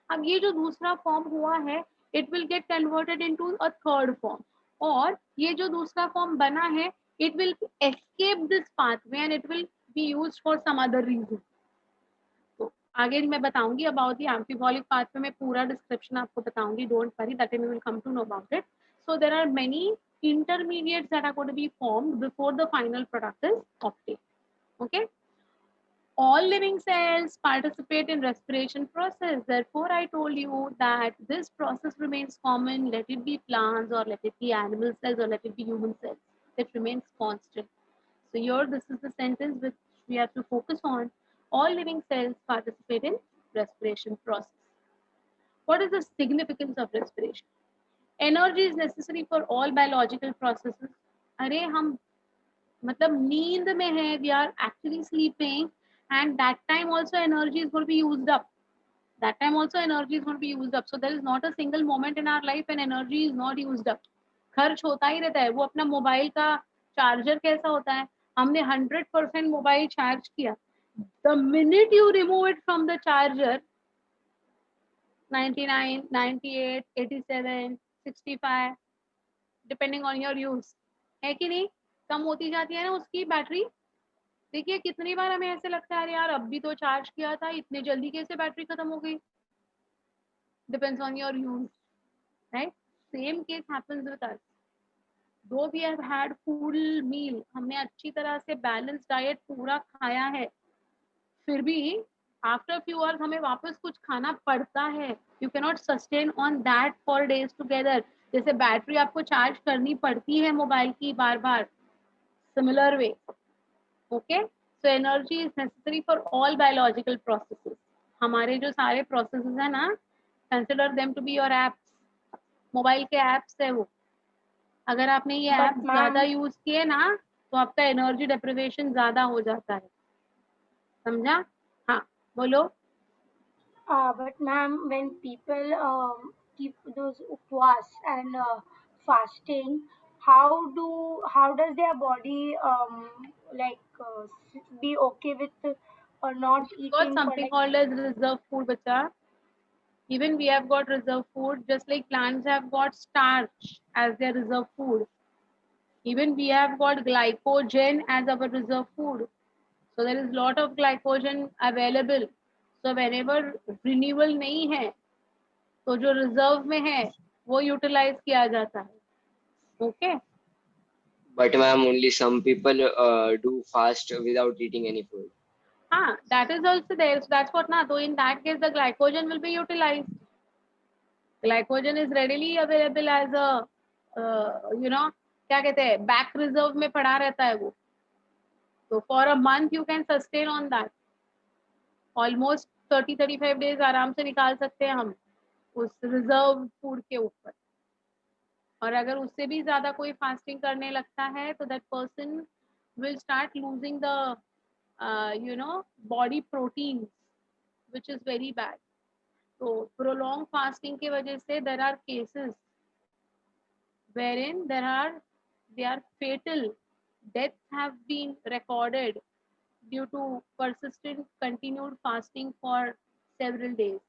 अब ये जो दूसरा फॉर्म हुआ है, it will get converted into a third form, और ये जो दूसरा फॉर्म बना है, it will escape this pathway and it will be used for some other reason. तो आगे मैं बताऊंगी about the amphibolic pathway में पूरा description आपको बताऊंगी, don't worry, that time you will come to know about it. So there are many intermediates that are going to be formed before the final product is obtained. Okay. All living cells participate in respiration process. Therefore, I told you that this process remains common, let it be plants or let it be animal cells or let it be human cells. It remains constant. So here, this is the sentence which we have to focus on. All living cells participate in respiration process. What is the significance of respiration? Energy is necessary for all biological processes. अरे हम मतलब नींद में है, we are actually sleeping, and that time also energy is going to be used up. That time also energy is going to be used up. So there is not a single moment in our life when energy is not used up. खर्च होता ही रहता है. वो अपना mobile का charger कैसा होता है, हमने 100% मोबाइल चार्ज किया, the minute you remove it from the charger, 99, 98, 87, 65, depending on your use, है कि नहीं, कम होती जाती है ना उसकी बैटरी. देखिए कितनी बार हमें ऐसे लगता है यार अब भी तो चार्ज किया था, इतने जल्दी कैसे बैटरी खत्म हो गई. Depends on your use, right? Same case happens with us. Though we have had full meal, हमने अच्छी तरह से बैलेंस डाइट पूरा खाया है, फिर भी आफ्टर फ्यू आवर्स हमें वापस कुछ खाना पड़ता है. You cannot sustain on that for days together. जैसे बैटरी आपको चार्ज करनी पड़ती है मोबाइल की बार बार, similar way. Okay, so energy is necessary for all biological processes. हमारे जो सारे प्रोसेसेस है ना, consider them to be your apps. Mobile के एप्स है वो. अगर आपने ये But ऐप ज्यादा यूज किए ना तो आपका एनर्जी डेप्रिवेशन ज्यादा हो जाता है. समझा? हाँ बोलो. But ma'am, when people keep those upvas and fasting, how does their body be okay with not Got eating for something like? called as reserve food, bacha. Even we have got reserve food, just like plants have got starch as their reserve food. Even we have got glycogen as our reserve food. So there is lot of glycogen available. So whenever renewal नहीं है तो जो reserve में है वो utilize किया जाता है. Okay. But ma'am, only some people do fast without eating any food. That is also there. So that's what na. So in that case, the glycogen will be utilized. Glycogen is readily available as a, क्या कहते हैं, back reserve में पड़ा रहता है वो. So for a month you can sustain on that. Almost 30-35 days आराम से निकाल सकते हैं हम उस reserve food के ऊपर. और अगर उससे भी ज्यादा कोई फास्टिंग करने लगता है तो that person will start losing the body proteins, which is very bad. तो prolonged fasting के वजह से there are cases wherein they are fatal. Deaths have been recorded due to persistent continued fasting for several days.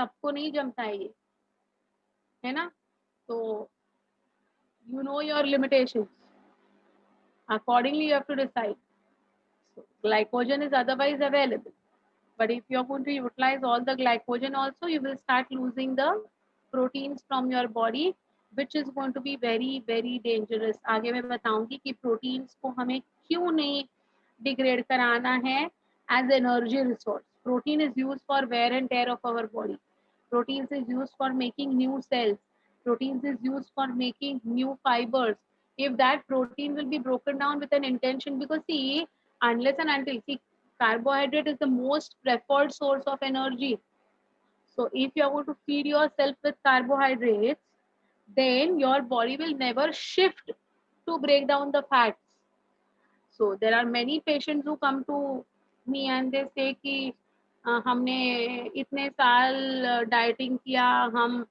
सबको नहीं जमता है ये, है ना. तो you know your limitations. Accordingly, you have to decide. So, glycogen is otherwise available, But if you're going to utilize all the glycogen also, you will start losing the proteins from your body, which is going to be very very dangerous. आगे मैं बताऊंगी कि proteins को हमें क्यों नहीं degrade कराना है as energy resource. Protein is used for wear and tear of our body. Proteins is used for making new cells. Proteins is used for making new fibers. If that protein will be broken down with an intention, because see, unless and until, see, carbohydrate is the most preferred source of energy. So if you are going to feed yourself with carbohydrates, then your body will never shift to break down the fats. So there are many patients who come to me and they say कि हमने इतने साल dieting किया, हम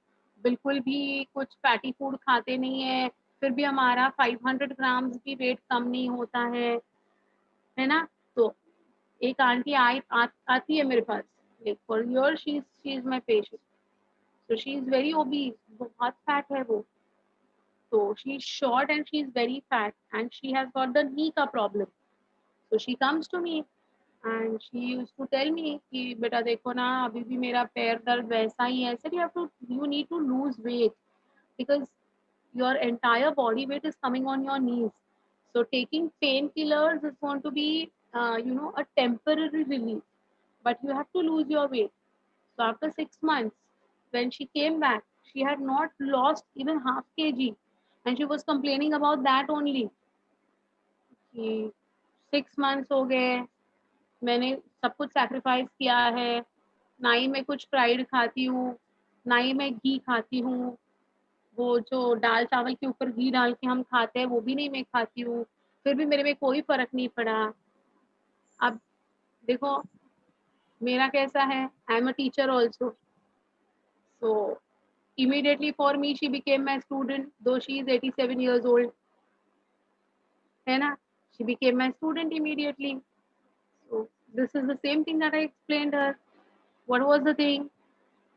बिल्कुल भी कुछ fatty food खाते नहीं है, फिर भी हमारा 500 ग्राम्स भी वेट कम नहीं होता है ना. तो एक आंटी आती है मेरे पास, like for year she is my patient. So she is very obese, बहुत फैट है वो. So she's short and she's very fat and she has got the knee ka problem. So she comes to me and she used to tell me कि बेटा देखो ना अभी भी मेरा पैर दर्द वैसा ही है. I said you need to lose weight because your entire body weight is coming on your knees. So taking painkillers is going to be a temporary relief, but you have to lose your weight. So after 6 months, when she came back, she had not lost even half kg, and she was complaining about that only. कि 6 months हो गए, मैंने सब कुछ sacrifice किया है, ना ही मैं कुछ फ्राइड खाती हूँ, ना ही मैं घी खाती हूँ, वो जो दाल चावल के ऊपर घी डाल के हम खाते हैं वो भी नहीं मैं खाती हूँ, फिर भी मेरे में कोई फर्क नहीं पड़ा. अब देखो मेरा कैसा है, आई am a teacher also. So immediately for me she became my student, though she is 87 years old, है ना. She became my student immediately. So this is the same thing that I explained her. What was the thing?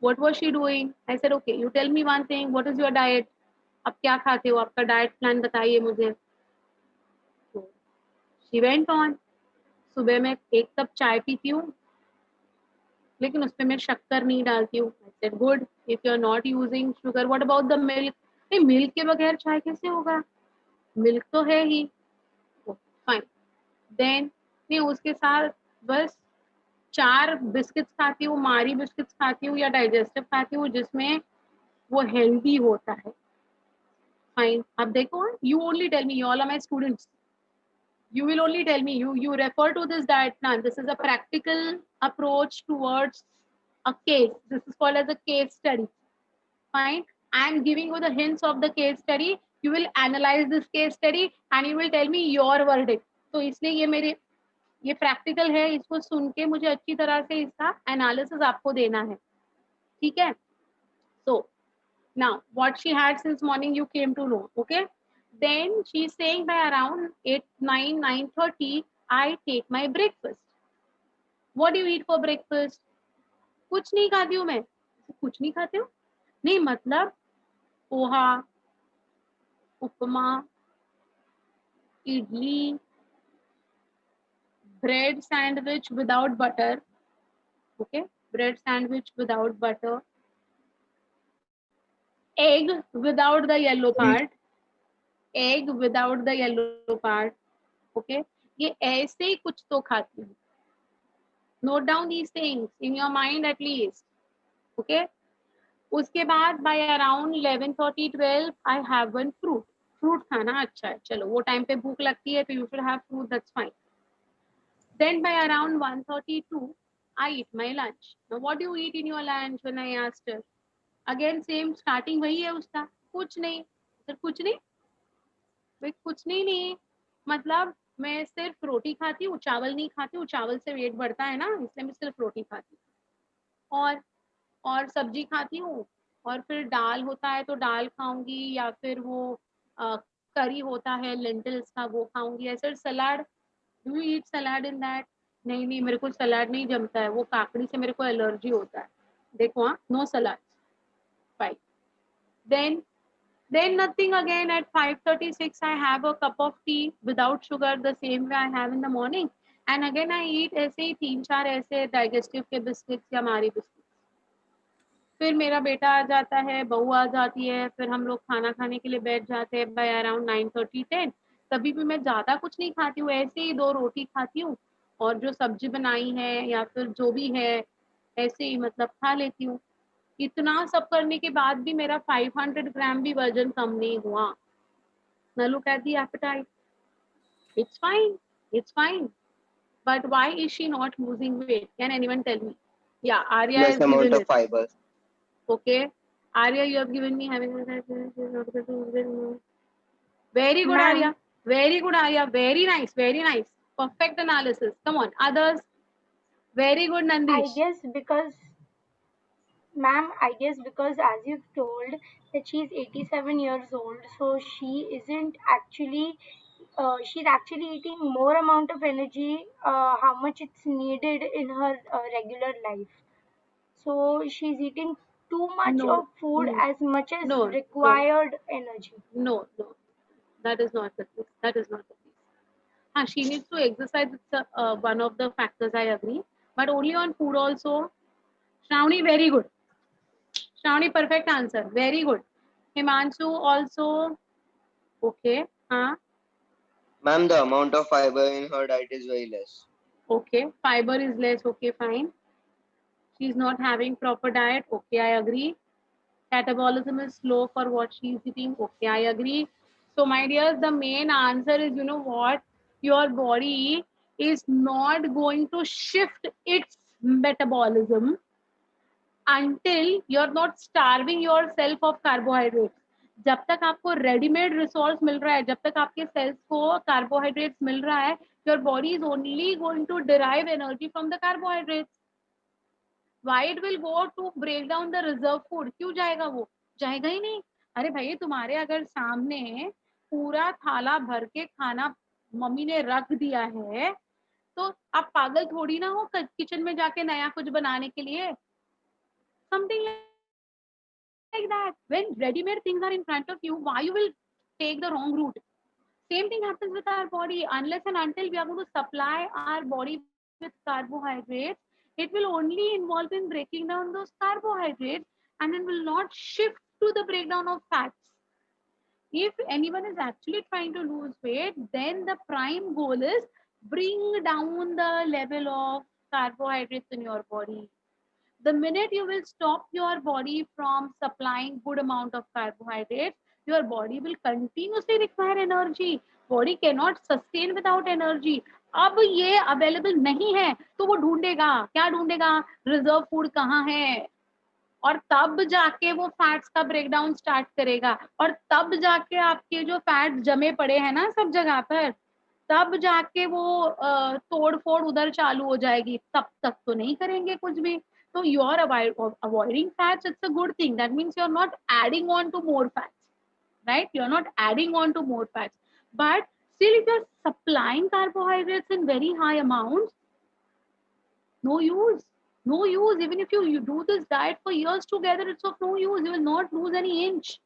What was she doing? I said, okay, you tell me one thing. What is your diet? आप क्या खाते हो? आपका diet plan बताइए मुझे. So she went on. सुबह मैं एक कप चाय पीती हूँ, लेकिन उसमें मैं शक्कर नहीं डालती हूँ. I said, good. If you are not using sugar, what about the milk? नहीं, मिल्क के बगैर चाय कैसे होगा? मिल्क तो है ही. फाइन. देन नहीं, उसके साथ बस 4 बिस्किट्स खाती हूँ, मारी बिस्किट्स खाती हूँ या डाइजेस्टिव खाती हूँ जिसमें वो हेल्दी होता है. फाइन. अब देखो, you only tell me, you all are my students. You will only tell me, you refer to this diet plan. This is a practical approach towards a case. This is called as a case study. Fine. I am giving you the hints of the case study. You will analyze this case study and you will tell me your verdict. तो इसलिए ये practical है, इसको सुन के मुझे अच्छी तरह से इसका एनालिसिस आपको देना है. ठीक है. So now what she had since morning you came to know. Okay. Then she's saying by around 8, 9, 9:30, I take my breakfast. What do you eat for breakfast? कुछ नहीं खाती हूँ मैं. कुछ नहीं खाते हो? नहीं मतलब पोहा, उपमा, idli, bread sandwich without butter. Okay, bread sandwich without butter. Egg without the yellow part. Egg without the yellow part. Okay, ये ऐसे ही कुछ तो खाती हूँ. Note down these things in your mind at least. Okay. उसके बाद by around 11:30, 12 I have one fruit. Fruit खाना अच्छा है, चलो वो टाइम पे भूख लगती है तो you should have fruit, that's fine. Then by around 1:32 I eat my lunch. Now what do you eat in your lunch? When I asked her, again same starting वही है उसका, कुछ नहीं. सर कुछ नहीं, भाई कुछ नहीं मतलब मैं सिर्फ रोटी खाती हूँ, चावल नहीं खाती हूँ, चावल से वेट बढ़ता है ना, इसलिए मैं सिर्फ रोटी खाती हूँ. और सब्जी खाती हूँ, और फिर दाल होता है तो दाल खाऊंगी, या फिर वो करी होता है लेंटिल्स का वो खाऊंगी. ऐसे salad, do you eat salad in that? नहीं मेरे को सलाद नहीं जमता है, वो काकड़ी से मेरे को एलर्जी होता है. देखो हाँ, no salad. Fine. Then nothing again. At 5:36 I have a cup of tea without sugar, the same way I have in the morning. And again I eat ऐसे ही 3-4 ऐसे डाइजेस्टिव के बिस्किट्स या मारी बिस्किट्स। फिर मेरा बेटा आ जाता है, बहू आ जाती है, फिर हम लोग खाना खाने के लिए बैठ जाते हैं बाय अराउंड 9:30-10। तभी भी मैं ज़्यादा कुछ नहीं खाती हूँ, ऐसे ही 2 रोटी खाती हूँ और जो सब्जी बनाई है या फिर जो भी है ऐसे ही मतलब खा लेती हूँ। इतना सब करने के बाद भी मेरा 500 ग्राम भी वजन कम नहीं हुआ। Now look at the appetite. It's fine. It's fine. But why is she not losing weight? Can anyone tell me? Yeah, Arya Less has amount given of it. fiber. Okay. Arya, you have given me having very good, Ma'am, Arya. Very good, Arya. Very nice. Very nice. Perfect analysis. Come on. Others. Very good, I Nandish. guess because, ma'am, I guess because as you've told that she's 87 years old, so she's actually eating more amount of energy, how much it's needed in her regular life. So she's eating too much No. of food as much as No. required energy. No. No. That is not the case. That is not the case. She needs to exercise. It's one of the factors, I agree. But only on food also. Shravani, very good. Shravani, perfect answer. Very good. Himanshu also. Okay. Ma'am, the amount of fiber in her diet is very less. Okay. Fiber is less. Okay, fine. She's not having proper diet. Okay, I agree. Catabolism is slow for what she's eating. Okay, I agree. So, my dears, the main answer is, you know what? Your body is not going to shift its metabolism until you're not starving yourself of carbohydrates. जब तक आपको readymade resource मिल रहा है, जब तक आपके sales को carbohydrates मिल रहा है, your body is only going to derive energy from the carbohydrates. Why it will go to break down the reserve food? क्यों जाएगा वो? जाएगा ही नहीं. अरे भाई, तुम्हारे अगर सामने पूरा थाला भर के खाना मम्मी ने रख दिया है, तो आप पागल थोड़ी ना हो किचन में जाके नया कुछ बनाने के लिए. Something like that. When ready-made things are in front of you, why you will take the wrong route? Same thing happens with our body. Unless and until we are going to supply our body with carbohydrates, it will only involve in breaking down those carbohydrates and it will not shift to the breakdown of fats. If anyone is actually trying to lose weight, then the prime goal is bring down the level of carbohydrates in your body. The minute you will stop your body from supplying good amount of carbohydrates, your body will continuously require energy. Body cannot sustain without energy. अब ये available नहीं है तो वो ढूंढेगा, क्या ढूंढेगा? Reserve food कहाँ है. और तब जाके वो फैट्स का ब्रेकडाउन स्टार्ट करेगा और तब जाके आपके जो फैट्स जमे पड़े हैं ना सब जगह पर, तब जाके वो तोड़ फोड़ उधर चालू हो जाएगी. तब तक तो नहीं करेंगे कुछ भी. So you are avoiding fats. It's a good thing. That means you're not adding on to more fats, right? You're not adding on to more fats. But still, if you're supplying carbohydrates in very high amounts, no use. No use. Even if you do this diet for years together, it's of no use. You will not lose any inch.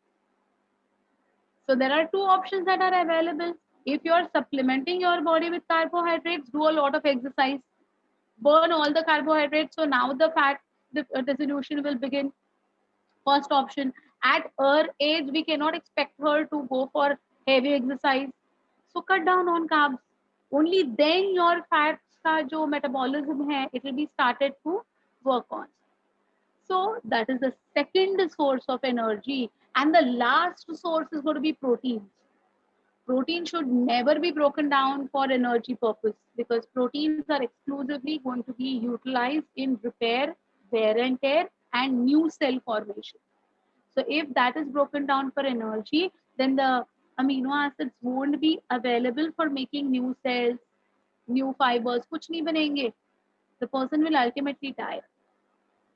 So there are two options that are available. If you're supplementing your body with carbohydrates, do a lot of exercise. Burn all the carbohydrates. So now the fat dissolution will begin. First option. At her age, we cannot expect her to go for heavy exercise. So cut down on carbs. Only then your fats का जो metabolism है, it will be started to work on. So that is the second source of energy. And the last source is going to be proteins. Protein should never be broken down for energy purpose because proteins are exclusively going to be utilized in repair, wear and tear, and new cell formation. So if that is broken down for energy, then the amino acids won't be available for making new cells, new fibers. कुछ नहीं बनेंगे. The person will ultimately die.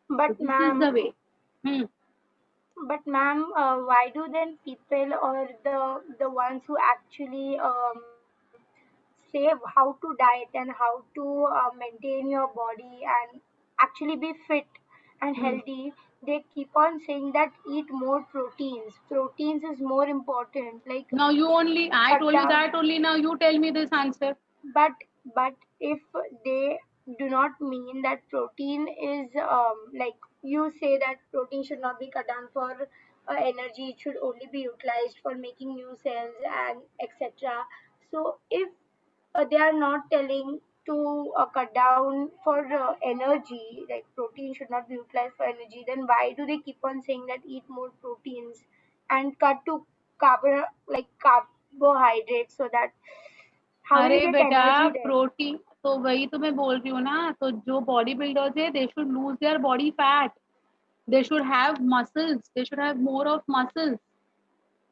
So But this is the ma'am, way. but ma'am, why do then people or the ones who actually say how to diet and how to maintain your body and actually be fit and healthy, they keep on saying that eat more proteins. Proteins is more important. Like Now you only, I cut told you down. that only. Now you tell me this answer. But if they do not mean that protein is like you say that protein should not be cut down for energy, it should only be utilized for making new cells and etc. So if they are not telling to cut down for energy, like protein should not be utilized for energy, then why do they keep on saying that eat more proteins and cut to carbohydrates, so that how will अरे you get बेटा, energy then? Protein तो वही तो मैं बोल रही हूँ ना, तो जो बॉडी बिल्डर्स है they should lose their body fat, they should have muscles, they should have more of muscles,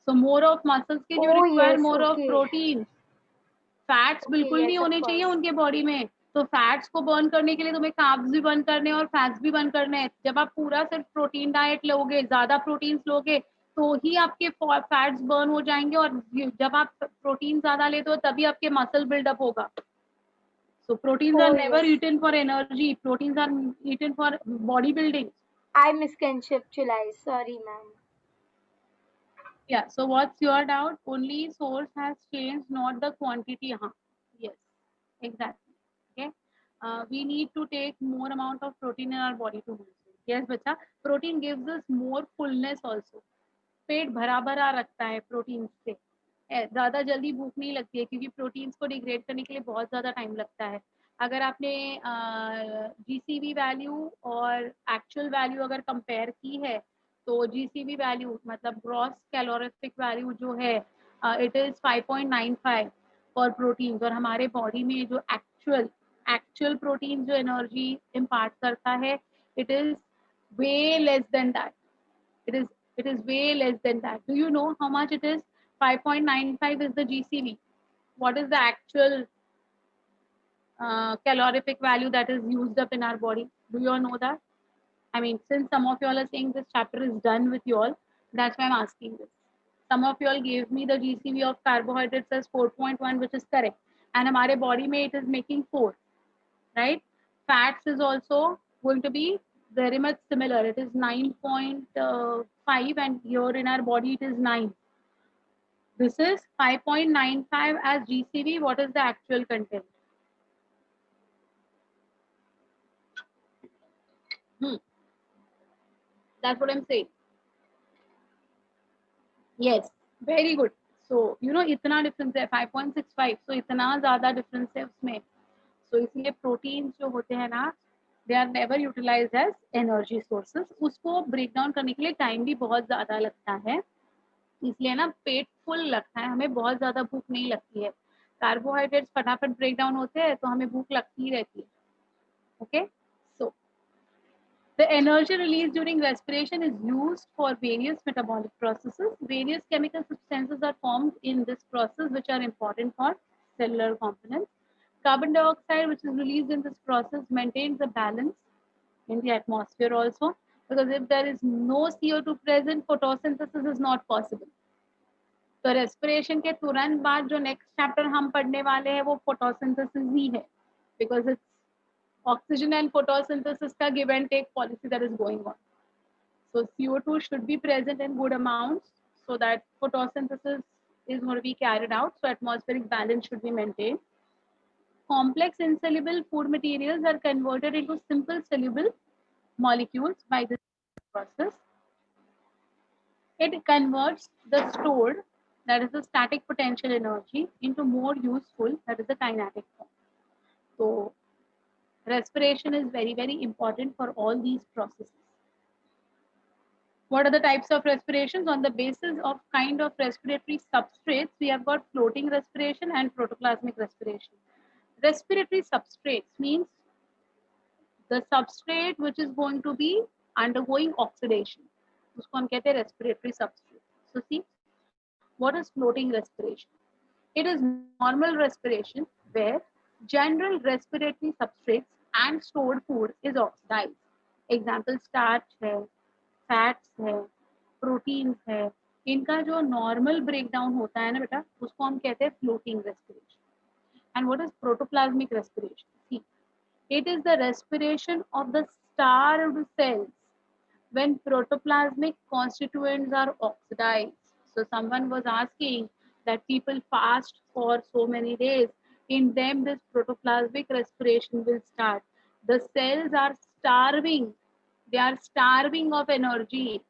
so more of muscles के you Oh require yes, more of okay. Protein. Fats Okay, बिल्कुल नहीं yes, of होने चाहिए course. उनके body में। तो fats को burn करने के लिए तुम्हें कार्ब्स भी बर्न करने हैं और फैट्स भी बर्न करने हैं। जब आप पूरा सिर्फ प्रोटीन डाइट लोगे, ज्यादा प्रोटीन्स लोगे, तो ही आपके फैट्स बर्न हो जाएंगे, और जब आप प्रोटीन ज्यादा लेते हो तभी आपके मसल बिल्डअप होगा। So proteins are Oh never yes, eaten for energy. Proteins are eaten for bodybuilding. I misconceptualized. Sorry, ma'am. Yeah. So what's your doubt? Only source has changed, not the quantity. Yes, exactly. Okay. We need to take more amount of protein in our body to boost it. Yes, bacha. Protein gives us more fullness also. पेट भरा भरा रखता है protein से, ज़्यादा जल्दी भूख नहीं लगती है, क्योंकि प्रोटीन्स को डिग्रेड करने के लिए बहुत ज़्यादा टाइम लगता है। अगर आपने जीसीवी वैल्यू और एक्चुअल वैल्यू अगर कंपेयर की है, तो जीसीवी वैल्यू मतलब ग्रॉस कैलोरिफिक वैल्यू जो है, इट इज़ 5.95 फॉर प्रोटीन, और हमारे बॉडी में जो एक्चुअल एक्चुअल प्रोटीन जो एनर्जी इम्पार्ट करता है, it is way less than that. it is way less than that. Do you know how much it is? 5.95 is the GCV. What is the actual calorific value that is used up in our body? Do you all know that? I mean, since some of you all are saying this chapter is done with you all, that's why I'm asking this. Some of you all gave me the GCV of carbohydrates as 4.1, which is correct. And हमारे body में it is making 4, right? Fats is also going to be very much similar. It is 9.5, and here in our body it is 9. This is 5.95 as GCV. What is the actual content? That's what I'm saying. Yes, very good. So, इतना difference है 5.65, so इतना ज़्यादा difference है उसमें। So इसलिए proteins जो होते हैं ना, they are never utilised as energy sources. उसको ब्रेक डाउन करने के लिए टाइम भी बहुत ज़्यादा लगता है, इसलिए ना पेट फुल लगता है, हमें बहुत ज़्यादा भूख नहीं लगती है। कार्बोहाइड्रेट्स फटाफट ब्रेक डाउन होते हैं तो हमें भूख लगती ही रहती है। Okay, so the energy released during respiration is used for various metabolic processes. Various chemical substances are formed in this process, which are important for cellular components. Carbon dioxide, which is released in this process, maintains the balance in the atmosphere also, because if there is no CO2 present, photosynthesis is not possible. तो respiration के तुरंत बाद जो next chapter हम पढ़ने वाले हैं वो फोटोसिंथेसिस ही है, because it's oxygen and photosynthesis ka give and take policy that is going on. So CO2 should be present in good amounts so that photosynthesis is going to be carried out, so atmospheric balance should be maintained. Complex insoluble food materials are converted into simple soluble molecules by this process. It converts the stored, that is the static potential energy, into more useful, that is the kinetic form. So respiration is very, very important for all these processes. What are the types of respirations? On the basis of kind of respiratory substrates, we have got floating respiration and protoplasmic respiration. Respiratory substrates means the substrate which is going to be undergoing oxidation. उसको हम कहते हैं respiratory substrate. So see, what is floating respiration? It is normal respiration where general respiratory substrates and stored food is oxidized. Example starch है, fats है, proteins है, इनका जो normal breakdown होता है ना बेटा, उसको हम कहते हैं floating respiration. And what is protoplasmic respiration? See, it is the respiration of the starved cells when protoplasmic constituents are oxidized. So someone was asking that people fast for so many days. in them this protoplasmic respiration will start. The cells are starving, they are starving of energy,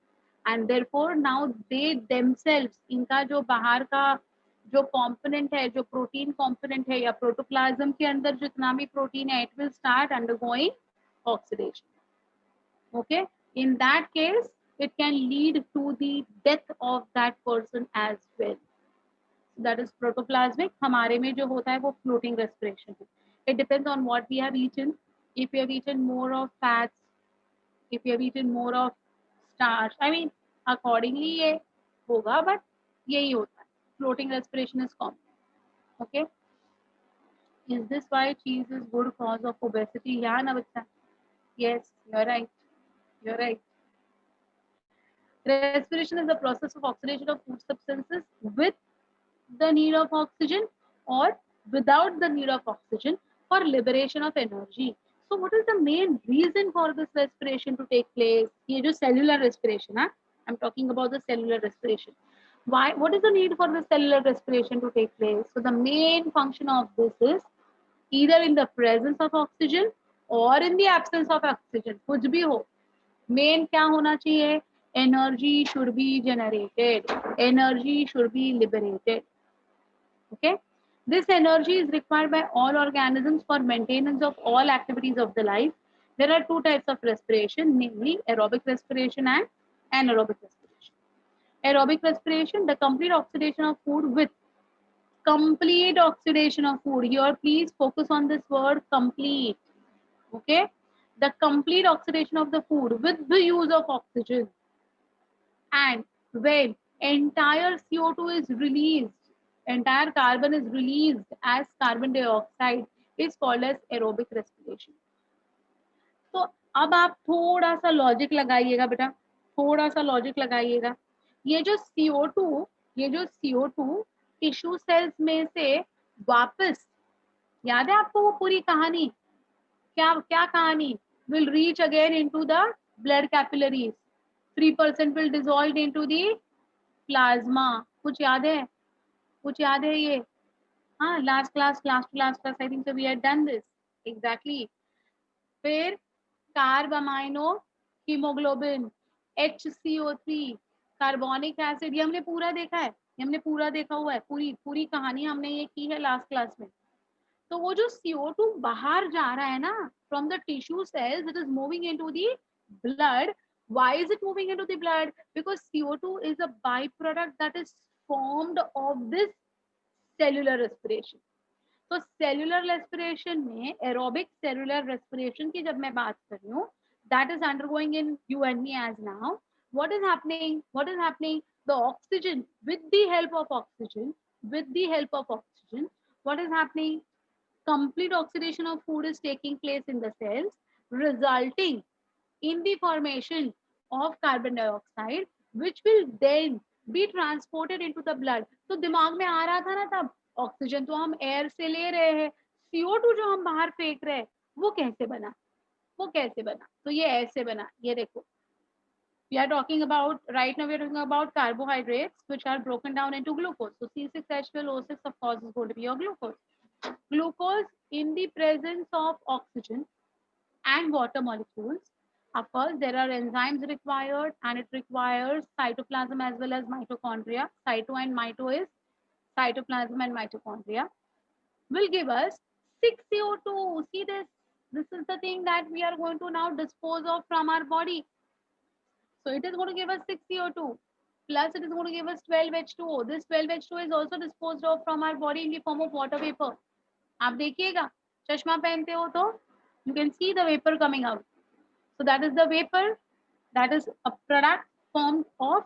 and therefore now they themselves, इनका जो बाहर का जो component है, जो protein component है या protoplasm के अंदर जितना भी प्रोटीन है, it will start undergoing oxidation. Okay, in that case it can lead to the death of that person as well. That is protoplasmic. हमारे में जो होता है वो floating respiration है. It depends on what we have eaten. If we have eaten more of fats, if we have eaten more of starch, I mean accordingly ये होगा, but यही होता है. Floating respiration is common. Okay. Is this why cheese is good cause of obesity? Yeah, na bachcha. Yes, you're right. You're right. Respiration is the process of oxidation of food substances with the need of oxygen or without the need of oxygen for liberation of energy. So what is the main reason for this respiration to take place? ये जो cellular respiration, I'm talking about the cellular respiration. Why? What is the need for the cellular respiration to take place? So the main function of this is either in the presence of oxygen or in the absence of oxygen. कुछ भी हो, main क्या होना चाहिए? Energy should be generated. Energy should be liberated. Okay. This energy is required by all organisms for maintenance of all activities of the life. There are two types of respiration, namely aerobic respiration and anaerobic respiration. Aerobic respiration, the complete oxidation of food with complete oxidation of food. Here, please focus on this word complete. Okay. The complete oxidation of the food with the use of oxygen. And when entire CO2 is released, entire carbon is released as carbon dioxide, is called as aerobic respiration. तो अब आप थोड़ा सा logic लगाइएगा बेटा, थोड़ा सा logic लगाइएगा. ये जो CO2 टिश्यू सेल्स में से वापस, याद है आपको वो पूरी कहानी, क्या क्या कहानी, will reach again into the blood capillaries. 3% will dissolve into the plasma. कुछ याद है? कुछ याद है ये? हाँ, last class I think so we had done this. Exactly. फिर carb amino haemoglobin HCO3 carbonic acid, ये हमने पूरा देखा है, ये हमने पूरा देखा हुआ है, पूरी कहानी हमने ये की है लास्ट क्लास में. तो वो जो CO2 बाहर जा रहा है ना from the tissue cells, it is moving into the blood. Why is it moving into the blood? Because CO2 is a byproduct that is formed of this cellular respiration. तो cellular respiration में aerobic cellular respiration की जब मैं बात कर रही हूँ, that is undergoing in you and me as now. What is happening? The oxygen, with the help of oxygen, what is happening? Complete oxidation of food is taking place in the cells, resulting in the formation of carbon dioxide, which will then be transported into the blood. तो दिमाग में आ रहा था ना तब, oxygen तो हम air से ले रहे हैं, CO2 जो हम बाहर फेंक रहे हैं वो कैसे बना? तो ये ऐसे बना. ये देखो, we are talking about, right now we are talking about carbohydrates which are broken down into glucose. So C6H12O6 of course is going to be your glucose. Glucose in the presence of oxygen and water molecules. Of course, there are enzymes required, and it requires cytoplasm as well as mitochondria. Cyto and mito is cytoplasm and mitochondria. Will give us 6CO2. See this? This is the thing that we are going to now dispose of from our body. So it is going to give us 6CO2. Plus it is going to give us 12H2O. This 12H2O is also disposed of from our body in the form of water vapor. आप देखिएगा, चश्मा पहनते हो तो you can see the vapor coming out. So that is the vapor, that is a product formed of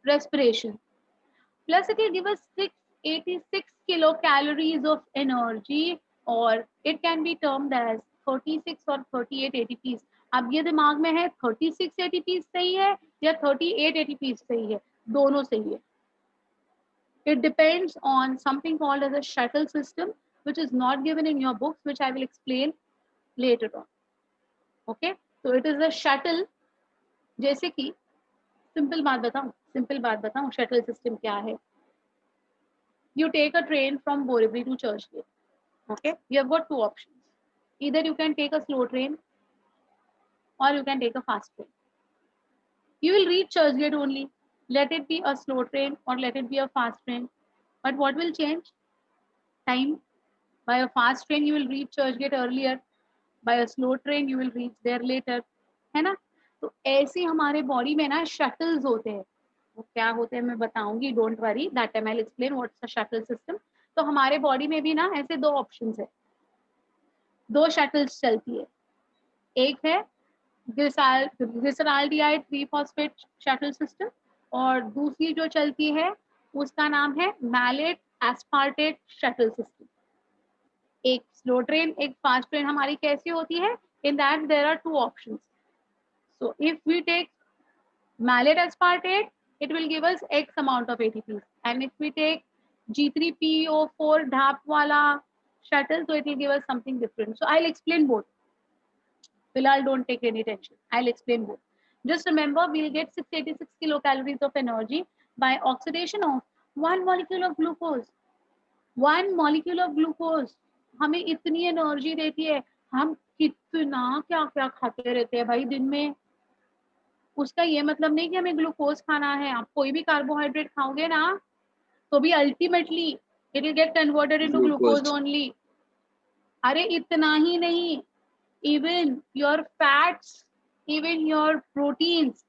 respiration. Plus it will give us 686 kilocalories of energy, or it can be termed as 36 or 38 ATPs. अब ये दिमाग में है 36 ATPs सही है या 38 ATPs सही है? दोनों सही है. It depends on something called as a shuttle system, which is not given in your books, which I will explain later on. Okay, so it is a shuttle. जैसे कि सिंपल बात बताऊं शटल सिस्टम क्या है. You take a train from Borivali to Churchgate. Okay, you have got two options. Either you can take a slow train or you can take a fast train. You will reach Churchgate only. Let it be a slow train or let it be a fast train. But what will change? Time. By a fast train, you will reach Churchgate earlier. By a slow train, you will reach there later. है ना? तो ऐसे हमारे body में ना shuttles होते हैं. वो क्या होते हैं मैं बताऊंगी. Don't worry, that time I will explain what's the shuttle system. तो हमारे बॉडी में भी ना ऐसे दो ऑप्शंस है. दो शटल्स चलती है. एक है ग्लिसराल्डिहाइड 3-फॉस्फेट शटल सिस्टम और दूसरी जो चलती है उसका नाम है मैलेट एस्पार्टेट शटल सिस्टम. एक स्लो ट्रेन एक फास्ट ट्रेन हमारी कैसी होती है? In that there are two options. So if we take malate aspartate it will give us x amount of ATPs, and if we take G3PO4 DAP wala shuttle, so it will give us something different. So I'll explain both. Bilal, don't take any tension. I'll explain both. Just remember, we'll get 686 kilocalories of energy by oxidation of one molecule of glucose. One molecule of glucose हमें इतनी energy देती है. हम कितना क्या क्या खाते रहते हैं भाई दिन में. उसका ये मतलब नहीं कि हमें ग्लूकोज खाना है. आप कोई भी कार्बोहाइड्रेट खाओगे ना तो भी ultimately it will get converted into glucose only. अरे इतना ही नहीं, even your fats, even your proteins,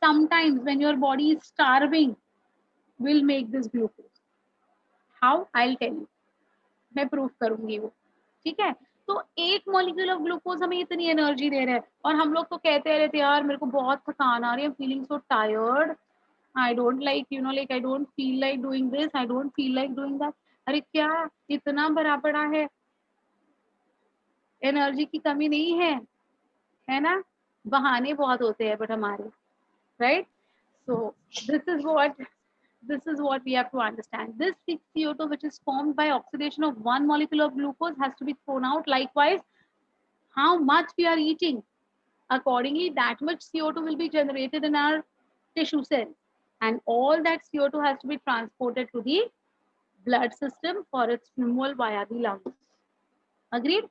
sometimes when your body is starving, will make this glucose. How? I'll tell you. मैं प्रूफ करूंगी वो. ठीक है. तो एक मॉलिक्यूल ऑफ ग्लूकोज हमें इतनी एनर्जी दे रहा है और हम लोग तो कहते रहते यार मेरे को बहुत थकान आ रही है, feeling so tired, I don't like like I don't feel like doing this, I don't feel like doing that. अरे क्या इतना भरा पड़ा है, एनर्जी की कमी नहीं है ना. बहाने बहुत होते हैं बट हमारे, right. So this is what we have to understand. This 6CO2 which is formed by oxidation of one molecule of glucose has to be thrown out. Likewise, how much we are eating, accordingly that much CO2 will be generated in our tissue cells, and all that CO2 has to be transported to the blood system for its removal via the lungs. Agreed?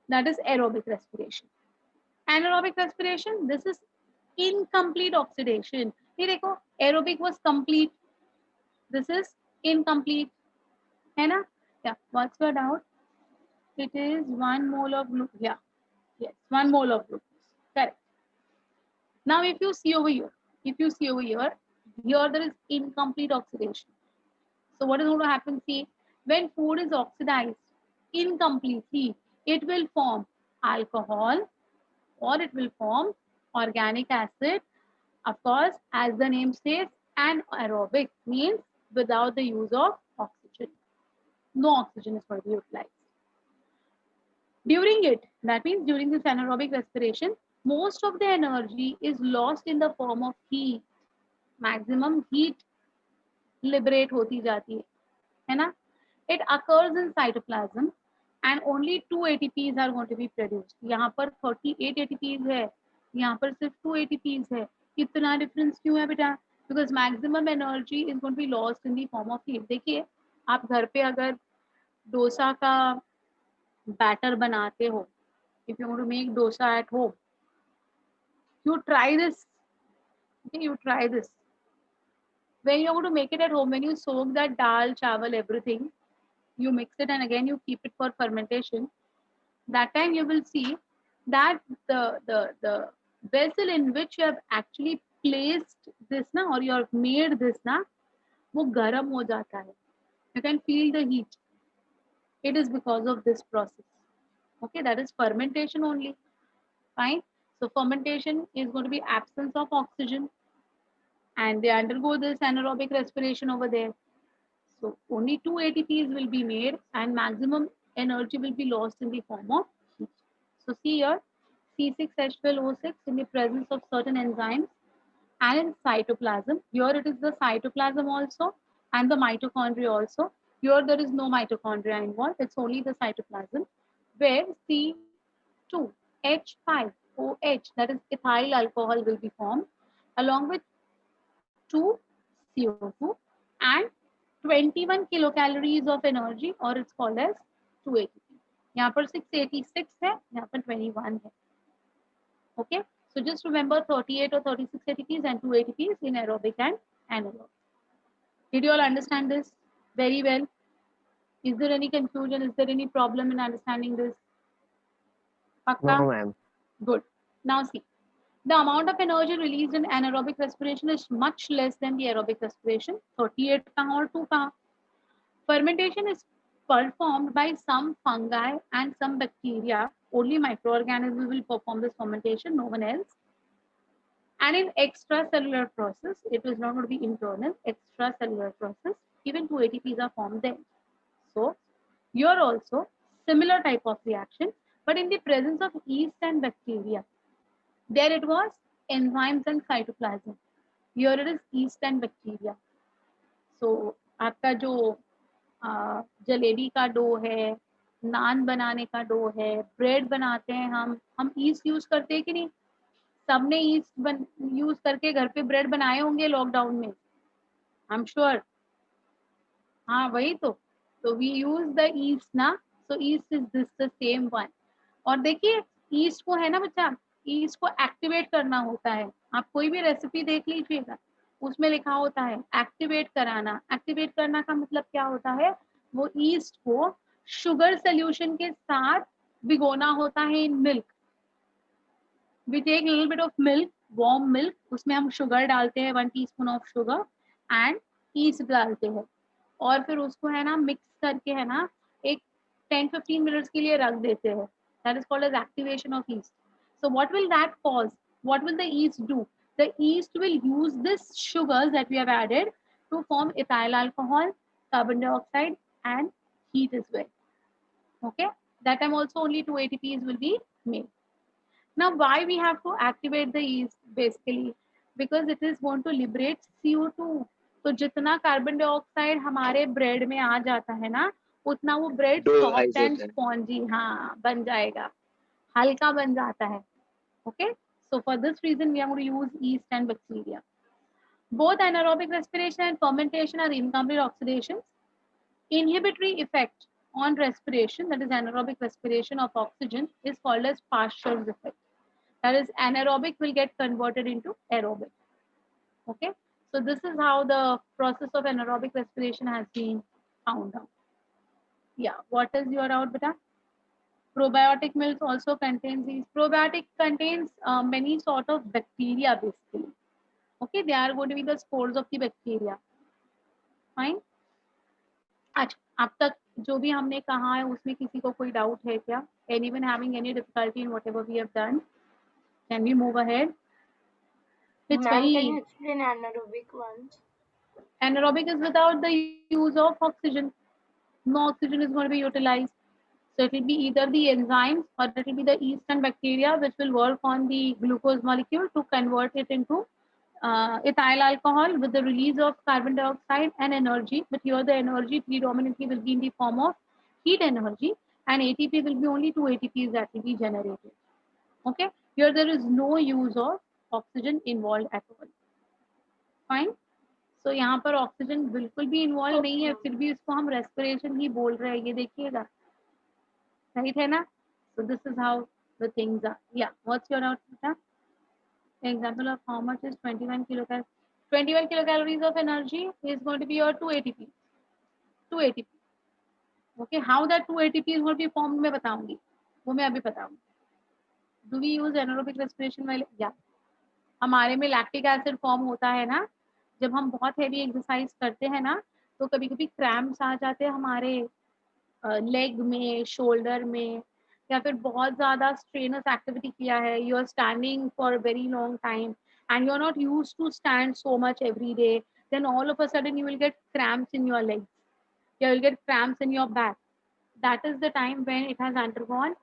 That is aerobic respiration. Anaerobic respiration, this is incomplete oxidation. ये देखो, aerobic was complete, this is incomplete, है ना. Yeah, what's your doubt? It is 1 mole of glucose. Yeah, yes, 1 mole of glucose. Correct. Now, if you see over here, here there is incomplete oxidation. So what is going to happen? See, when food is oxidized incompletely, it will form alcohol or it will form organic acid. Of course, as the name says, anaerobic means without the use of oxygen. No oxygen is going to be utilized. During it, that means during this anaerobic respiration, most of the energy is lost in the form of heat. Maximum heat liberate hoti jati hai na. It occurs in cytoplasm and only 2 ATPs are going to be produced. यहाँ पर 38 ATPs है, यहाँ पर सिर्फ 2 ATPs है. इतना difference क्यों है बेटा? Because maximum energy is going to be lost in the form of heat. देखिए, आप घर पे अगर डोसा का बैटर बनाते हो, if you want to make dosa at home, you try this. Okay, you try this. When you are going to make it at home, when you soak that dal, chawal, everything, you mix it and again you keep it for fermentation. That time you will see that the vessel in which you have actually placed this na, or you have made this na, वो गर्म हो जाता है. You can feel the heat. It is because of this process. Okay, that is fermentation only. Fine. So fermentation is going to be absence of oxygen, and they undergo this anaerobic respiration over there. So only 2 ATPs will be made and maximum energy will be lost in the form of heat. So see here, C6H12O6 in the presence of certain enzymes and in cytoplasm. Here it is the cytoplasm also and the mitochondria also. Here there is no mitochondria involved, it's only the cytoplasm, where C2H5OH, that is ethyl alcohol, will be formed along with 2 CO2 and 21 kilocalories of energy, or it's called as 2 ATP. यहाँ पर 686 है, यहाँ पर 21 है. Okay, so just remember 38 or 36 ATPs and 2 ATPs in aerobic and anaerobic. Did you all understand this very well? Is there any confusion? Is there any problem in understanding this? Pakka? No, ma'am. Good. Now see, the amount of energy released in anaerobic respiration is much less than the aerobic respiration. 38 kahan or 2 kahan. Fermentation is performed by some fungi and some bacteria. Only microorganisms will perform this fermentation, no one else. And in extracellular process, it is not going to be internal, extracellular process, even 2 ATPs are formed there. So here also similar type of reaction, but in the presence of yeast and bacteria. There it was enzymes and cytoplasm. Here it is yeast and bacteria. So आपका जो जलेबी का dough है, नान बनाने का dough है, bread बनाते हैं हम ईस्ट यूज करते हैं कि नहीं? सबने ईस्ट यूज करके घर पे ब्रेड बनाए होंगे लॉकडाउन में, आई एम श्योर. हाँ वही तो वी यूज द ईस्ट ना, so east is this the same one. और देखिए ईस्ट को है ना बच्चा, ईस्ट को एक्टिवेट करना होता है. आप कोई भी रेसिपी देख लीजिएगा, उसमें लिखा होता है एक्टिवेट कराना. एक्टिवेट करना का मतलब क्या होता है? वो ईस्ट को शुगर सोल्यूशन के साथ भिगोना होता है in milk. We take little bit of milk, warm milk, उसमें हम शुगर डालते हैं 1 teaspoon of sugar and yeast डालते हैं और फिर उसको है ना मिक्स करके है ना एक 10-15 minutes के लिए रख देते हैं. That is called as activation of yeast. So what will that cause? What will the yeast do? The yeast will use this sugars that we have added to form ethyl alcohol, carbon dioxide and heat as well. Okay, that time also only 2 ATPs will be made. Now, why we have to activate the yeast basically? Because it is going to liberate CO2. तो जितना carbon dioxide हमारे bread में आ जाता है ना, उतना वो bread soft and spongy हाँ बन जाएगा, हल्का बन जाता है. Okay, so for this reason we are going to use yeast and bacteria. Both anaerobic respiration and fermentation are incomplete oxidations. Inhibitory effect on respiration, that is anaerobic respiration of oxygen, is called as Pasteur's effect. That is anaerobic will get converted into aerobic. Okay, so this is how the process of anaerobic respiration has been found out. Yeah, what is your doubt, beta? Probiotic milk also contains these. Probiotic contains many sort of bacteria basically. Okay, they are going to be the spores of the bacteria. Fine. अच्छा, अब तक जो भी हमने कहा है उसमें किसी को कोई डाउट है क्या? Anyone having any difficulty in whatever we have done? Can we move ahead? It's Ma'am, very can you explain anaerobic ones? anaerobic is without the use of oxygen. No oxygen is going to be utilized. So it will be either the enzymes or it will be the yeast and bacteria which will work on the glucose molecule to convert it into ethyl alcohol with the release of carbon dioxide and energy. But here the energy predominantly will be in the form of heat energy and ATP will be only 2 ATPs that will be generated. Okay, here there is no use of oxygen involved at all. Fine. So यहाँ पर oxygen बिल्कुल भी involve नहीं है, फिर भी इसको हम रेस्पिरेशन ही बोल रहे हैं. ये देखिएगा, right है ना? So this is how the things are. Yeah, what's your output? Example of how much is 21 kilocalories. 21 kilocalories of energy is going to be your 2 ATP. 2 ATP. Okay, how that 2 ATP is going to be formed मैं बताऊंगी, वो मैं अभी बताऊंगी. Do we use anaerobic respiration while? Yeah. हमारे में lactic acid form होता है ना, जब हम बहुत हैवी एक्सरसाइज करते हैं ना, तो कभी कभी क्रैम्प्स आ जाते हैं हमारे लेग में, शोल्डर में, या फिर बहुत ज़्यादा स्ट्रेनस एक्टिविटी किया है, you are standing for very long time and you are not used to stand so much every day, then all of a sudden you will get cramps in your legs, you will get cramps in your back. That is the time when it has undergone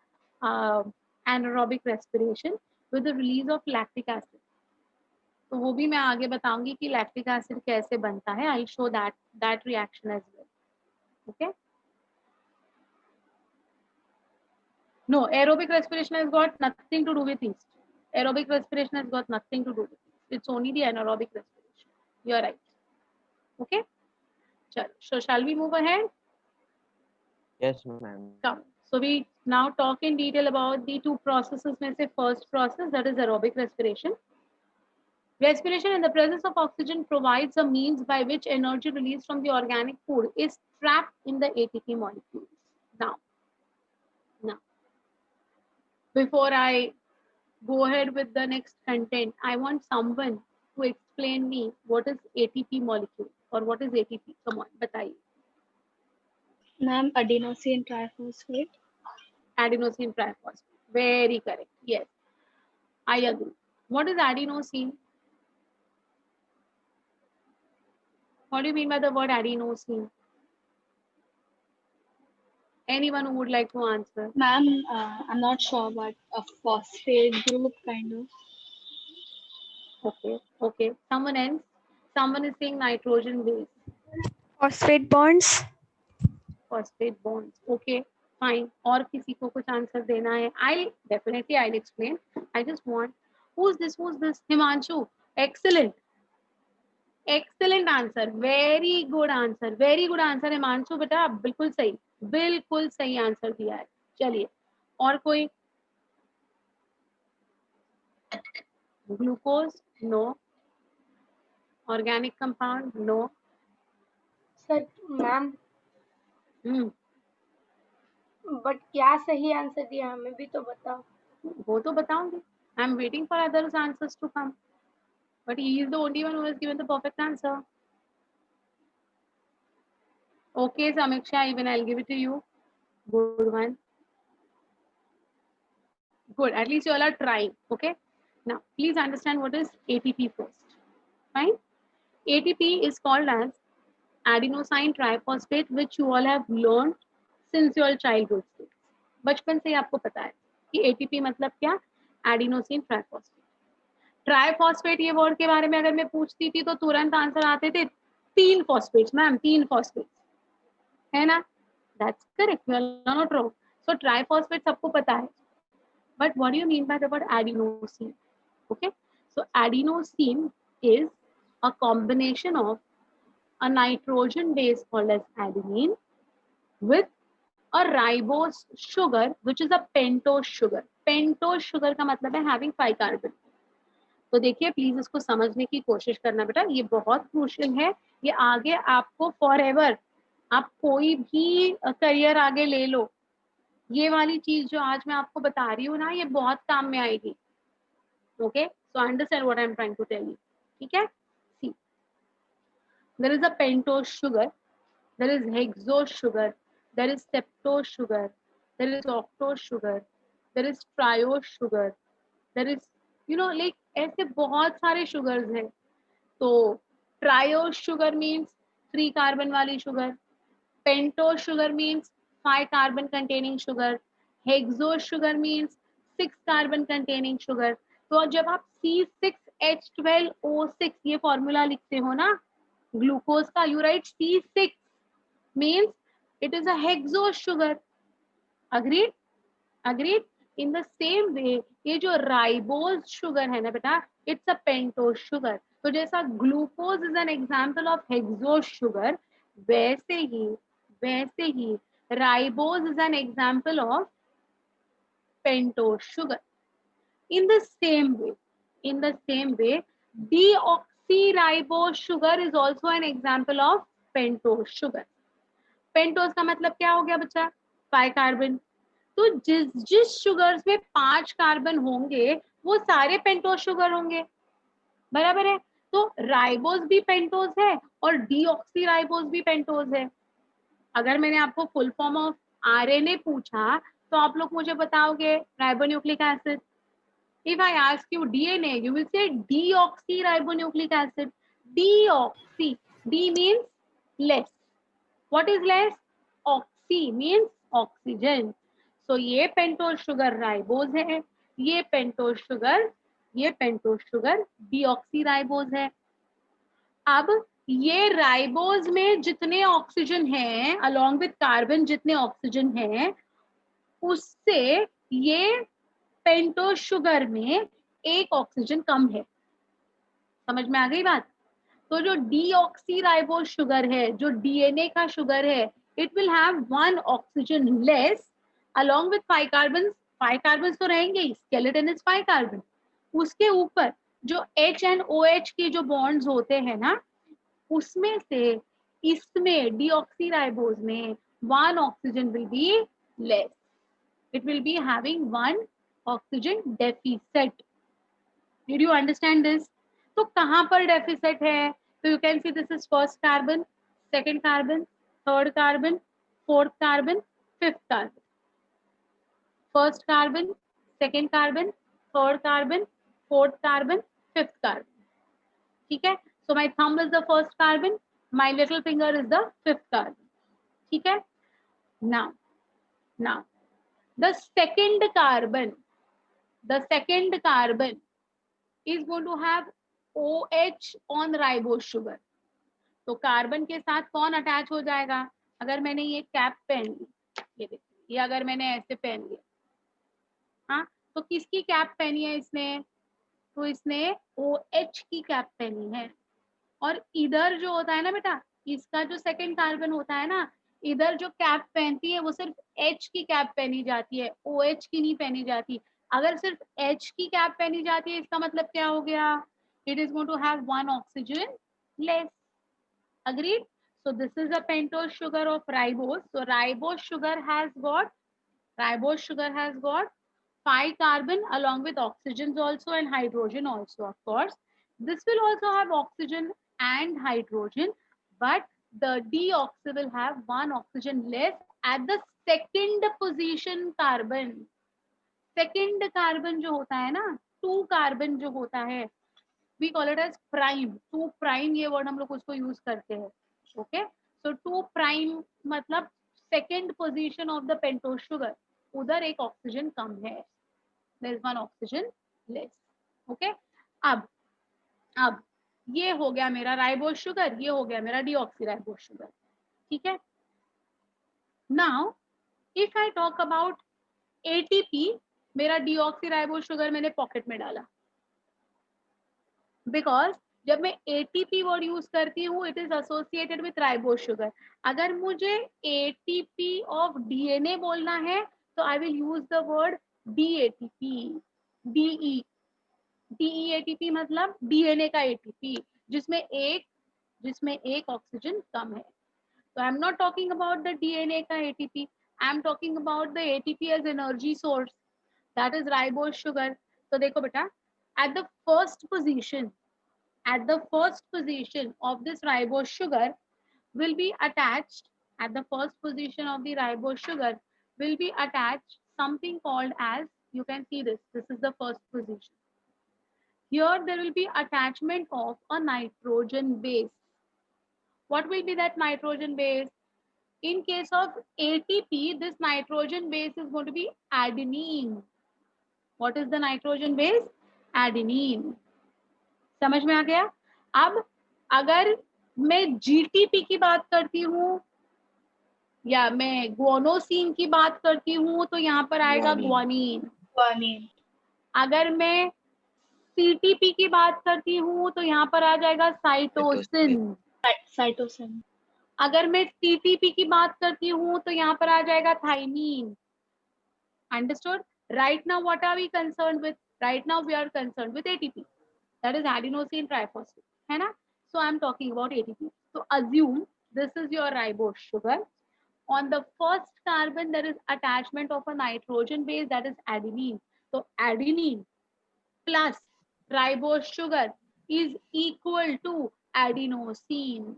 anaerobic respiration with the release of lactic acid. तो वो भी मैं आगे बताऊंगी कि lactic acid कैसे बनता है. I show that reaction as well. Okay, no, aerobic respiration has got nothing to do with yeast. Aerobic respiration has got nothing to do with yeast. It's only the anaerobic respiration. You are right. Okay, chalo, so shall we move ahead? Yes, ma'am. Come. So we now talk in detail about the two processes. में से first process, that is aerobic respiration. Respiration in the presence of oxygen provides a means by which energy released from the organic food is trapped in the ATP molecules. Now, before I go ahead with the next content, I want someone to explain me what is ATP molecule or what is ATP. Come on, बताइए. Ma'am, adenosine triphosphate. Adenosine triphosphate. Very correct. Yes, I agree. What is adenosine? What do you mean by the word adenosine? Anyone who would like to answer? Ma'am, I'm not sure, but a phosphate group kind of. Okay. Someone else? Someone is saying nitrogen base. Phosphate bonds. Phosphate bonds. Okay, fine. और किसी को कुछ answer देना है? I'll explain. I just want. Who's this? Himanshu. Excellent answer. Very good answer. Himanshu बेटा बिल्कुल सही answer दिया है. चलिए और कोई? Glucose? No. Organic compound? No. Sir ma'am but क्या सही आंसर दिया हमें भी तो बताओ. वो तो बताऊंगी. I am waiting for others answers to come. But he is the only one who has given the perfect answer. Okay, Samiksha, even I'll give it to you. Good one. Good. At least you all are trying. Okay. Now, please understand what is ATP first. Fine. ATP is called as adenosine triphosphate, which you all have learned since your childhood stage. बचपन से ही आपको पता है कि ATP मतलब क्या? Adenosine triphosphate. Triphosphate ये word के बारे में अगर मैं पूछती थी तो तुरंत आंसर आते थे 3 फॉस्फेट्स. मैम 3 फॉस्फेट्स है ना? That's correct. You are not wrong. So triphosphate सबको पता है. But what do you mean by the word adenosine? Okay, so adenosine is a combination of a nitrogen base called as adenine with a ribose sugar which is a pentose sugar. Pentose sugar का मतलब है having 5 carbon. तो देखिए please इसको समझने की कोशिश करना बेटा, ये बहुत क्रूशियल है. ये आगे आपको फॉरएवर, आप कोई भी करियर आगे ले लो, ये वाली चीज जो आज मैं आपको बता रही हूँ ना, ये बहुत काम में आएगी. Okay, so understand what I am trying to tell you. ठीक है. सी, there is a pentose sugar, there is hexose sugar, there is septose sugar, there is octose sugar, there is triose sugar, there is like ऐसे बहुत सारे sugars हैं. तो triose sugar means 3 carbon वाली sugar, pentose sugar means 5 carbon containing sugar, hexose sugar means 6 carbon containing sugar. तो जब आप C6H12O6 ये फॉर्मूला लिखते हो ना ग्लूकोज का, you write C6 means it is a hexose sugar. Agreed? In the same way ये जो राइबोज शुगर है ना बेटा, it's a pentose sugar. तो जैसा glucose is an example of hexose sugar, वैसे ही ribose is an example of pentose sugar. In the same way deoxyribose sugar is also an example of pentose sugar. Pentose का मतलब क्या हो गया बच्चा? 5 carbon. तो जिस शुगर्स में 5 कार्बन होंगे वो सारे पेंटोज शुगर होंगे. बराबर है. तो राइबोज भी पेंटोज है और डीऑक्सीराइबोज भी पेंटोज है. अगर मैंने आपको फुल फॉर्म ऑफ आरएनए पूछा तो आप लोग मुझे बताओगे ribonucleic acid. If I ask you DNA, you will say deoxyribonucleic acid. Deoxy. D means less. What is less? Oxy means oxygen. So ये पेंटोज शुगर राइबोज है, ये पेंटोज शुगर डीऑक्सीराइबोज है. अब ये राइबोज में जितने ऑक्सीजन हैं along with carbon जितने ऑक्सीजन हैं उससे ये पेंटोज शुगर में एक ऑक्सीजन कम है. समझ में आ गई बात? तो जो डीऑक्सीराइबोज शुगर है, जो डीएनए का शुगर है, it will have one oxygen less along with 5 carbons. 5 carbons तो रहेंगे ही, skeleton is 5 carbon. उसके ऊपर जो H and OH के जो bonds होते हैं ना, उसमें से इसमें deoxyribose में one oxygen will be less. It will be having one oxygen deficit. Did you understand this? तो कहाँ पर deficit है? So you can see this is first carbon, second carbon, third carbon, fourth carbon, fifth carbon. First carbon, second carbon, third carbon, fourth carbon, fifth carbon. ठीक है? So my thumb is the first carbon, my little finger is the fifth carbon. ठीक है? Now, the second carbon is going to have OH on ribose sugar. तो carbon के साथ कौन attach हो जाएगा? अगर मैंने ये कैप पहन ली, ये देखिए, ये अगर मैंने ऐसे पहन लिया, हाँ, तो किसकी कैप पहनी है इसने? तो इसने OH की कैप पहनी है। और इधर जो होता है ना बेटा, इसका जो सेकंड कार्बन होता है ना, इधर जो कैप पहनती है वो सिर्फ H की कैप पहनी जाती है, OH की नहीं पहनी जाती। अगर सिर्फ H की कैप पहनी जाती है, इसका मतलब क्या हो गया? It is going to have one oxygen less. Agreed? So this is a pentose sugar of ribose. So ribose sugar has got 5 carbon along with oxygens also and hydrogen also, of course. This will also have oxygen and hydrogen, but the deoxy will have one oxygen less at the second position carbon. Second carbon जो होता है ना, 2 carbon जो होता है, we call it as prime. 2 prime ये word हम लोग उसको use करते हैं. Okay? So 2 prime मतलब second position of the pentose sugar. उधर एक ऑक्सीजन कम है. There is one oxygen less. Okay? अब ये हो गया मेरा राइबोस शुगर, ये हो गया मेरा डीऑक्सीराइबोस शुगर. ठीक है? Now, if I talk about ATP, मेरा डीऑक्सीराइबोस शुगर मैंने पॉकेट में डाला. बिकॉज जब मैं ATP वर्ड यूज करती हूँ, it is associated with ribose sugar. अगर मुझे ATP ऑफ DNA बोलना है तो I will use the word DATP. DEATP मतलब DNA का ATP, जिसमें एक ऑक्सीजन कम है. So I'm not talking about the DNA का ATP. I'm talking about the ATP as energy source. That is ribose sugar. तो देखो बेटा, at the first position of this ribose sugar will be attached. At the first position of the ribose sugar will be attached something called as, you can see this. This is the first position. Here there will be attachment of a nitrogen base. What will be that nitrogen base? In case of ATP, this nitrogen base is going to be adenine. What is the nitrogen base? Adenine. समझ में आ गया? अब अगर मैं GTP की बात करती हूँ या मैं गुआनोसिन की बात करती हूँ तो यहाँ पर आएगा गुआनिन. अगर मैं CTP की बात करती हूँ तो यहाँ पर आ जाएगा साइटोसिन. अगर मैं TTP की बात करती हूँ तो यहाँ पर आ जाएगा thiamine. Understood? Right now what are we concerned with? Right now we are concerned with ATP. That is adenosine triphosphate. है ना? So I am talking about ATP. So assume this is your ribose sugar. On the first carbon there is attachment of a nitrogen base, that is adenine. So adenine plus ribose sugar is equal to adenosine.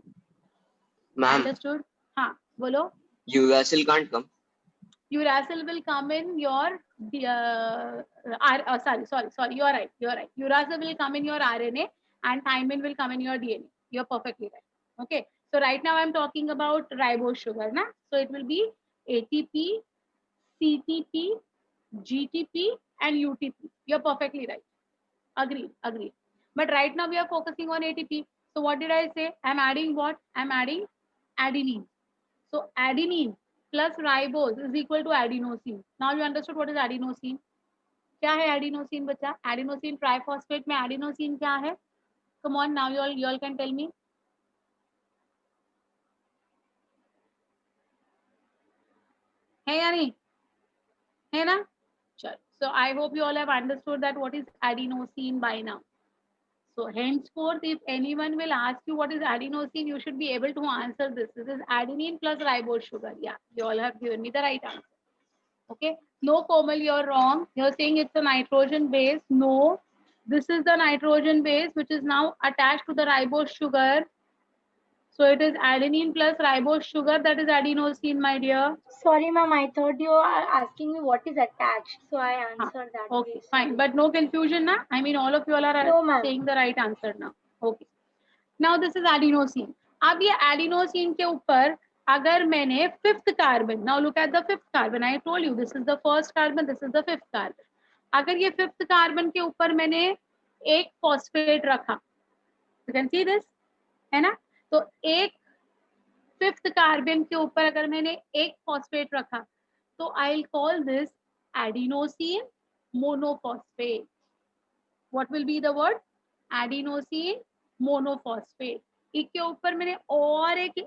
Ma'am. Understood? हाँ, बोलो. Uracil can't come. Uracil will come in your sorry, you're right. Uracil will come in your RNA and thymine will come in your DNA. You're perfectly right. Okay. So right now I'm talking about ribose sugar, na? So it will be ATP, CTP, GTP and UTP. You're perfectly right. Agreed. But right now we are focusing on ATP. So what did I say? I'm adding what? I'm adding adenine. So adenine plus ribose is equal to adenosine. Now you understood what is adenosine? क्या है adenosine बच्चा? Adenosine triphosphate में adenosine क्या है? Come on, now you all can tell me. है या नहीं, है ना? चलो, so I hope you all have understood that what is adenosine by now. So henceforth, if anyone will ask you what is adenosine, you should be able to answer this. This is adenine plus ribose sugar. Yeah, you all have given me the right answer. Okay. No, Komal, you're wrong. You're saying it's a nitrogen base. No, this is the nitrogen base which is now attached to the ribose sugar. So it is adenine plus ribose sugar, that is adenosine, my dear. Sorry, ma'am. I thought you are asking me what is attached, so I answered that way. Okay, fine. But no confusion now. I mean, all of you all are No, ma'am. saying the right answer now. Okay. Now this is adenosine. अब ये adenosine के ऊपर अगर मैंने fifth carbon, now look at the fifth carbon. I told you this is the first carbon, this is the fifth carbon. अगर ये fifth carbon के ऊपर मैंने एक phosphate रखा, you can see this, है ना? तो एक fifth carbon के ऊपर अगर मैंने एक phosphate रखा, तो I'll call this adenosine monophosphate. What will be the word? Adenosine monophosphate. इसके ऊपर मैंने और एक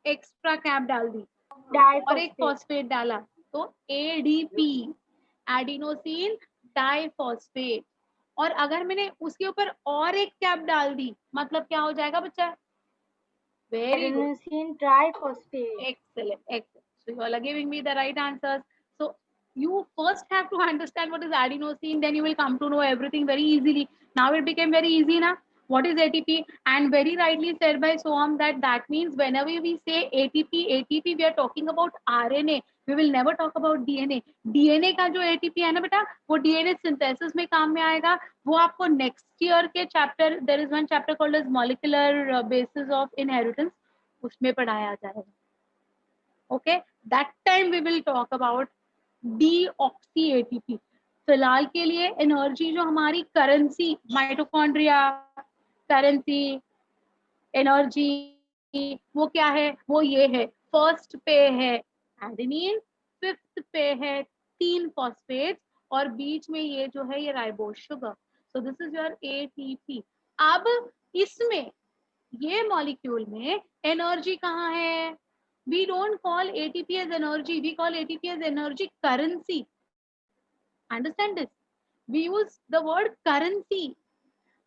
एक्स्ट्रा कैप डाल दी और एक फॉस्फेट डाला, तो ADP, एडिनोसिन डाइफॉस्फेट. और अगर मैंने उसके ऊपर और एक कैप डाल दी, मतलब क्या हो जाएगा बच्चा? Very good, Adenosine triphosphate. excellent, excellent. So you all are giving me the right answers. So you first have to understand what is adenosine, then you will come to know everything very easily. Now it became very easy now. What is ATP? And very rightly said by Soham that means whenever we say ATP, we are talking about RNA. We will never talk about DNA. DNA का जो ATP है ना बेटा, वो DNA synthesis में काम में आएगा. वो आपको next year के chapter, there is one chapter called as molecular basis of inheritance, उसमें पढ़ाया जाएगा. Okay, that time we will talk about deoxy ATP. फिलहाल के लिए एनर्जी जो हमारी करेंसी, माइटोकॉन्ड्रिया करेंसी एनर्जी, वो क्या है? वो ये है, फर्स्ट पे है एडेनिन, फिफ्थ पे है 3 फॉस्फेट और बीच में ये जो है ये ribose sugar. So this is your ATP. अब इसमें ये मॉलिक्यूल में एनर्जी कहाँ है? We don't call ATP as energy, we call ATP as energy currency. Understand this? We use the word currency.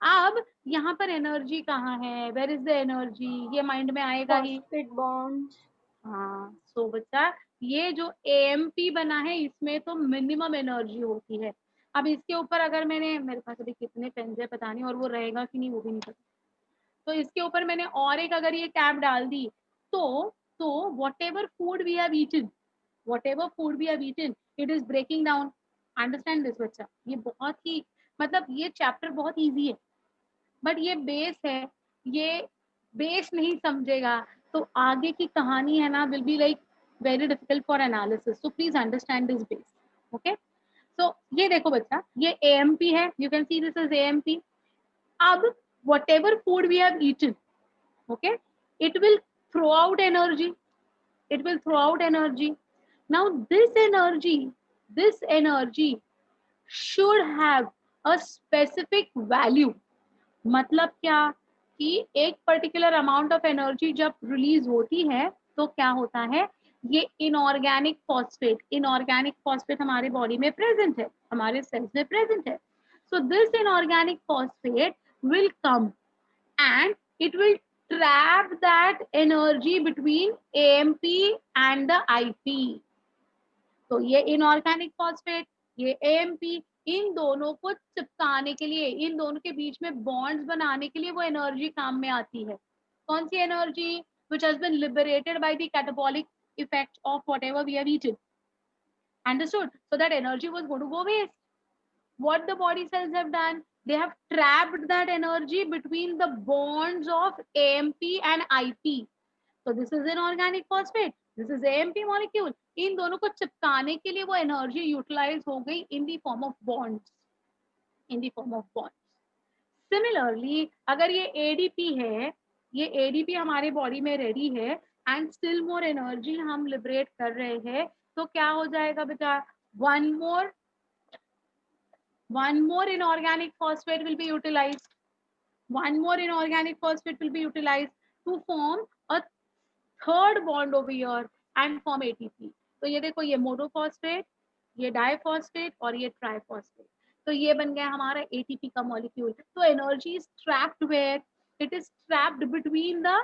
अब यहाँ पर एनर्जी कहाँ है? Where is the energy? ये माइंड में आएगा ही. Phosphate bonds. हाँ, सो बच्चा ये जो AMP बना है इसमें तो मिनिमम एनर्जी होती है. अब इसके ऊपर अगर मैंने, मेरे पास अभी कितने पेन है पता नहीं, और वो रहेगा कि नहीं वो भी नहीं पता, तो इसके ऊपर मैंने और एक अगर ये कैप डाल दी, तो whatever food we have eaten, it is breaking down. Understand this बच्चा, ये बहुत ही, मतलब ये चैप्टर बहुत इजी है, बट ये बेस है, ये बेस नहीं समझेगा तो आगे की कहानी है ना will be like very difficult for analysis. So please understand this base. Okay, so ये देखो बच्चा, ये AMP है, you can see this is AMP. अब whatever food we have eaten, okay, it will throw out energy, now this energy should have a specific value. मतलब क्या कि एक पर्टिकुलर अमाउंट ऑफ एनर्जी जब रिलीज होती है तो क्या होता है, ये इनऑर्गेनिक फॉस्फेट हमारे बॉडी में प्रेजेंट है, हमारे सेल्स में प्रेजेंट है. So this inorganic phosphate will come and it will trap that energy between AMP and the IP. तो ये inorganic phosphate, ये AMP, इन दोनों को चिपकाने के लिए, इन दोनों के बीच में बॉन्ड्स बनाने के लिए वो एनर्जी काम में आती है. कौन सी energy? which has been liberated by the catabolic effect of whatever we have eaten. Understood? So that energy was going to go waste. What the body cells have done, they have trapped that energy between the bonds of AMP and IP. So this is an organic phosphate, this is AMP molecule. इन दोनों को चिपकाने के लिए वो energy utilise हो गई in the form of bonds. Similarly, अगर ये ADP है, ये ADP हमारे बॉडी में रेडी है एंड स्टिल मोर एनर्जी हम लिबरेट कर रहे हैं, तो क्या हो जाएगा बेटा? one more inorganic phosphate will be utilized. To form a third bond over here and form ATP. तो ये देखो, ये मोनोफॉस्फेट, ये डाइफॉस्फेट और ये ट्राइफॉस्फेट, तो ये बन गया हमारा एटीपी का मॉलिक्यूल। तो energy is trapped where, it is trapped between the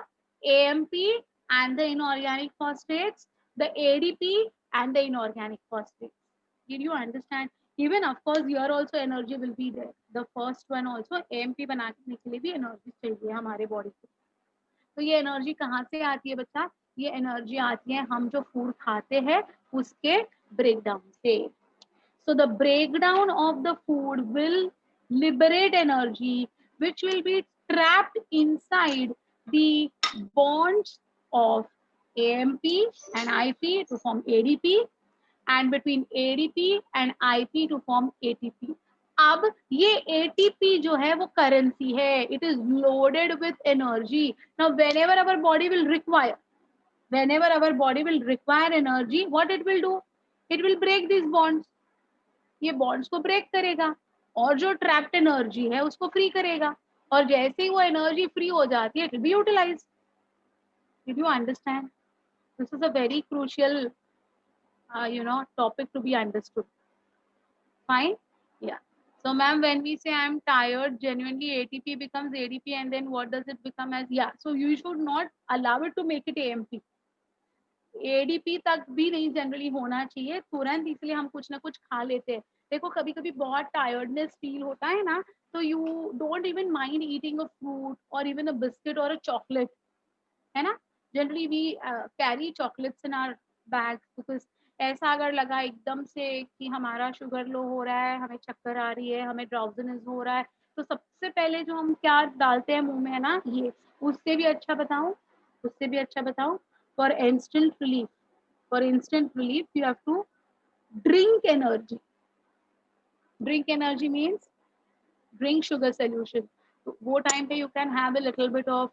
AMP and the inorganic phosphates, the ADP and the inorganic phosphates. Did you understand? Even of course here also energy will be there. The first one also AMP बनाने के लिए भी energy चाहिए हमारे body को। तो ये energy कहाँ से आती है बच्चा? ये एनर्जी आती है हम जो फूड खाते हैं उसके ब्रेकडाउन से। So the breakdown of the food will liberate energy which will be trapped inside the bonds of AMP and IP to form ADP and between ADP and IP to form ATP. अब ये ATP जो है वो currency है, it is loaded with energy. Now whenever our body will require energy, what it will do? It will break these bonds. ये bonds को break करेगा और जो ट्रैप्ड एनर्जी है उसको फ्री करेगा, और जैसे ही वो एनर्जी फ्री हो जाती है it will be utilised. Did you understand? This is a very crucial topic to be understood. Fine? Yeah. So ma'am, when we say I'm tired, genuinely ATP becomes ADP and then what does it become as? Yeah. So you should not allow it to make it AMP. ADP तक भी नहीं generally होना चाहिए तुरंत, इसलिए हम कुछ ना कुछ खा लेते हैं। देखो कभी कभी बहुत टायर्डनेस फील होता है ना, तो you don't even mind eating a fruit और इवन अ बिस्किट और अ चॉकलेट, है ना। Generally we carry chocolates in our bags because ऐसा अगर लगा एकदम से कि हमारा शुगर लो हो रहा है, हमें चक्कर आ रही है, हमें ड्राउजीनेस हो रहा है, तो सबसे पहले जो हम क्या डालते हैं मुंह में, है ना, ये। उससे भी अच्छा बताऊं, for instant relief you have to drink energy means drink sugar solution. So wo time pe you can have a little bit of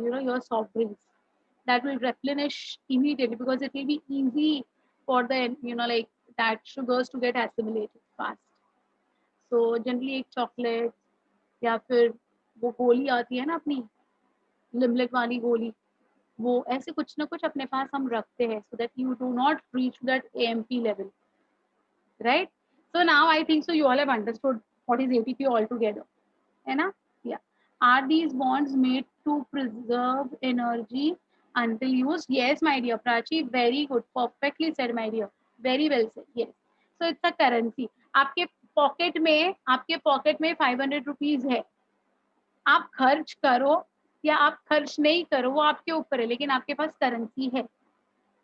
your soft drinks that will replenish immediately because it will be easy for the like that sugars to get assimilated fast. So generally एक chocolate या फिर वो गोली आती है ना अपनी लिमलेट वाली गोली, वो ऐसे कुछ ना कुछ अपने पास हम रखते हैं so that you do not reach that AMP level, right? So now I think so you all have understood what is ATP altogether, है ना? Yeah. Are these bonds made to preserve energy until used? Yes, my dear Prachi, very good, perfectly said, my dear, very well said. Yes. So it's a currency. आपके pocket में 500 rupees है, आप खर्च करो या आप खर्च नहीं करो वो आपके ऊपर है, लेकिन आपके पास करेंसी है।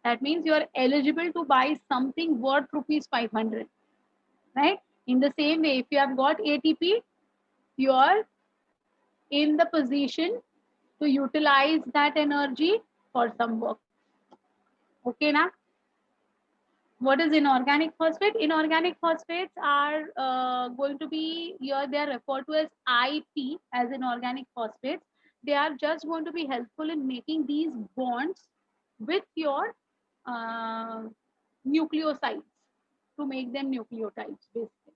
That means you are eligible to buy something worth ₹500, right? In the same way, if you have got ATP, you are in the position to utilize that energy for some work. Okay, na? What is inorganic phosphate? Inorganic phosphates are going to be here. They are referred to as IP, as inorganic phosphates. They are just going to be helpful in making these bonds with your nucleosides to make them nucleotides basically.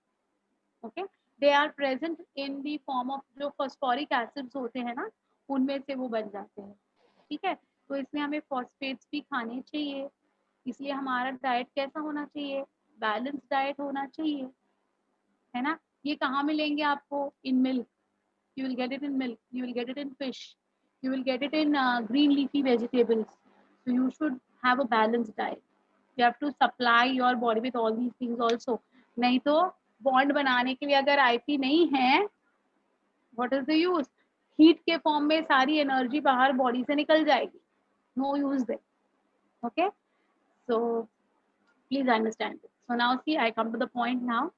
Okay, they are present in the form of जो phosphoric acids होते हैं ना, उनमें से वो बन जाते हैं। ठीक है, तो इसलिए हमें phosphate भी खाने चाहिए। इसलिए हमारा डाइट कैसा होना चाहिए? बैलेंस डाइट होना चाहिए, है ना। ये कहाँ मिलेंगे आपको? In milk, you will get it in milk, you will get it in fish, you will get it in green leafy vegetables. So you should have a balanced diet. You have to supply your body with all these things also. नहीं तो bond बनाने के लिए अगर IP नहीं है, what is the use? Heat के form में सारी एनर्जी बाहर बॉडी से निकल जाएगी, no use there. Okay, so please understand this. So now see, I come to the point now.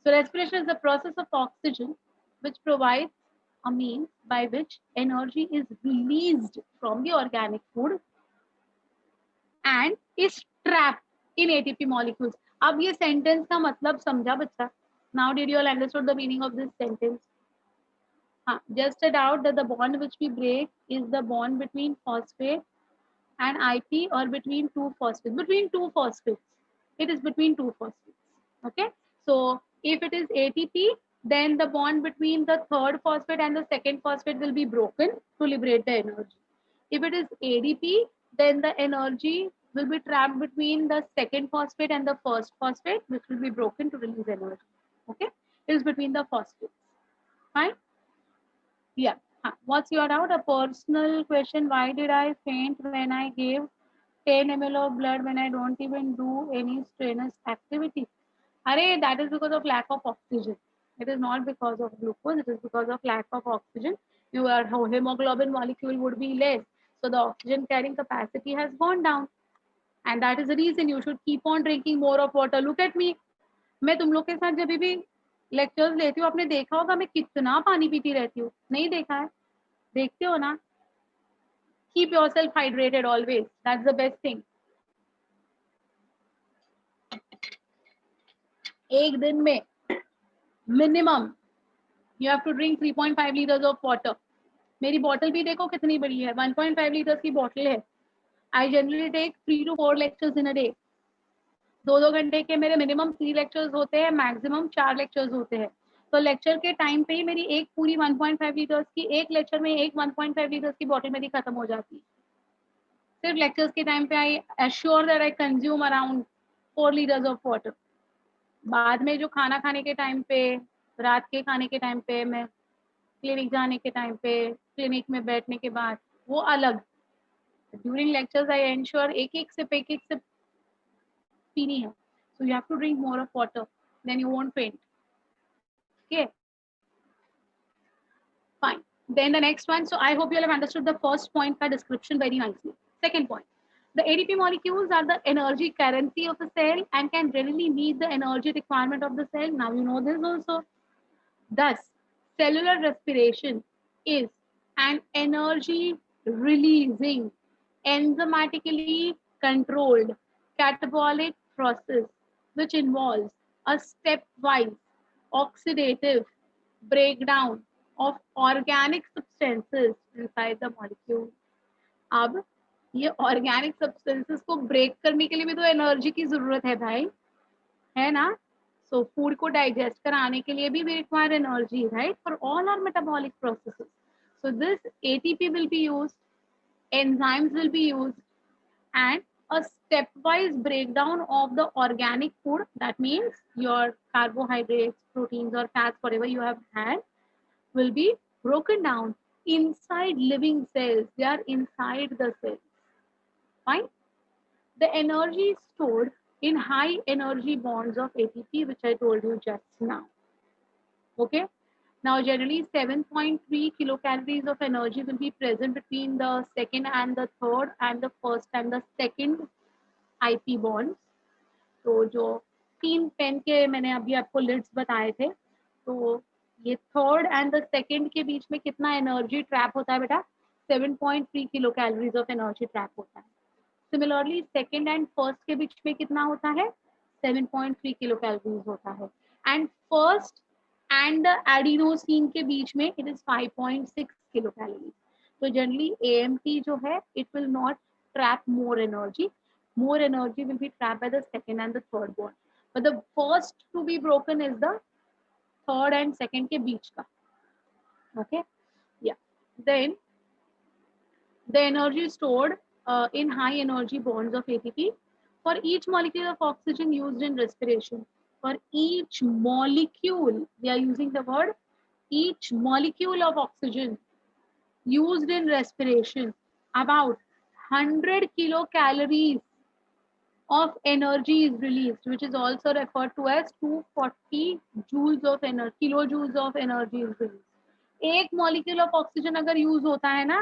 So respiration is the process of oxygen which provides a means by which energy is released from the organic food and is trapped in ATP molecules. अब ये sentence का मतलब समझा बच्चा? Now did you all understood the meaning of this sentence? हाँ, just a doubt that the bond which we break is the bond between phosphate and IP or between two phosphates. Between two phosphates. It is between two phosphates. Okay. So if it is ATP, then the bond between the third phosphate and the second phosphate will be broken to liberate the energy. If it is ADP, then the energy will be trapped between the second phosphate and the first phosphate, which will be broken to release energy. Okay, it is between the phosphates. Fine. Yeah. What's your doubt? A personal question. Why did I faint when I gave 10 ml of blood when I don't even do any strenuous activity? Arey, that is because of lack of oxygen. It is not because of glucose. It is because of lack of oxygen. Your hemoglobin molecule would be less. So the oxygen carrying capacity has gone down. And that is the reason you should keep on drinking more of water. Look at me. मैं तुम लोग के साथ जब भी lectures लेती हूँ आपने देखा होगा मैं कितना पानी पीती रहती हूँ. नहीं देखा है? देखते हो ना? Keep yourself hydrated always. That's the best thing. एक दिन में minimum you have to drink 3.5 liters of water. मेरी बॉटल भी देखो कितनी बड़ी है. 1.5 liters की बॉटल है. I generally take 3 to 4 lectures in a day. 2 घंटे के मेरे मिनिमम 3 लेक्चर्स होते हैं, मैक्सिमम 4 लेक्चर्स होते हैं. तो लेक्चर के टाइम पे ही मेरी एक पूरी 1.5 लीटर्स की एक लेक्चर में एक 1.5 लीटर्स की बॉटल मेरी खत्म हो जाती है. सिर्फ लेक्चर्स के टाइम पे I assure that I consume around 4 litres of water. बाद में जो खाना खाने के टाइम पे, रात के खाने के टाइम पे, मैं क्लिनिक जाने के टाइम पे, क्लिनिक में बैठने के बाद, वो अलग. ड्यूरिंग लेक्चर्स आई एंश्योर एक एक सिप पीनी है. So you have to drink more of water, then you won't faint. Okay. Fine. Then the next one. So I hope you all have understood the first point ka description very nicely. Second point. The ADP molecules are the energy currency of a cell and can readily meet the energy requirement of the cell. Now you know this also. Thus, cellular respiration is an energy releasing, enzymatically controlled catabolic process which involves a stepwise oxidative breakdown of organic substances inside the molecule. अब ये organic substances को break करने के लिए भी तो energy की जरूरत है भाई, है ना? सो फूड को डाइजेस्ट कराने के लिए भी we require energy, right? For all our metabolic processes. So this ATP will be used, enzymes will be used, and a stepwise breakdown of the organic food, that means your carbohydrates, proteins or fats, whatever you have had, will be broken down inside living cells. They are inside the cells. Fine. The energy is stored in high energy bonds of ATP, which I told you just now. Okay. Now, generally 7.3 kilocalories of energy will be present between the second and the third and the first and the second IP bonds. तो जो 3 pen के मैंने अभी आपको leads बताए थे, तो ये थर्ड एंड द सेकंड के बीच में कितना एनर्जी ट्रैप होता है बेटा? 7.3 kilo calories of energy trap होता है. सिमिलरली सेकंड एंड फर्स्ट के बीच में कितना होता है? 7.3 किलो कैलोरीज होता है. And first and the adenosine के बीच में इट इज 5.6 किलो कैलोरीज. तो जनरली AMP जो है it will not trap more energy. More energy will be trapped by the second and the third bond. But the first to be broken is the third and second के बीच का. Okay. Yeah. Then the energy stored in high energy bonds of ATP for each molecule of oxygen used in respiration. For each molecule, we are using the word each molecule of oxygen used in respiration, about 100 kilocalories of energy is released, which is also referred to as 240 joules of energy, kilojoules of energy is released. एक molecule of oxygen अगर use होता है ना,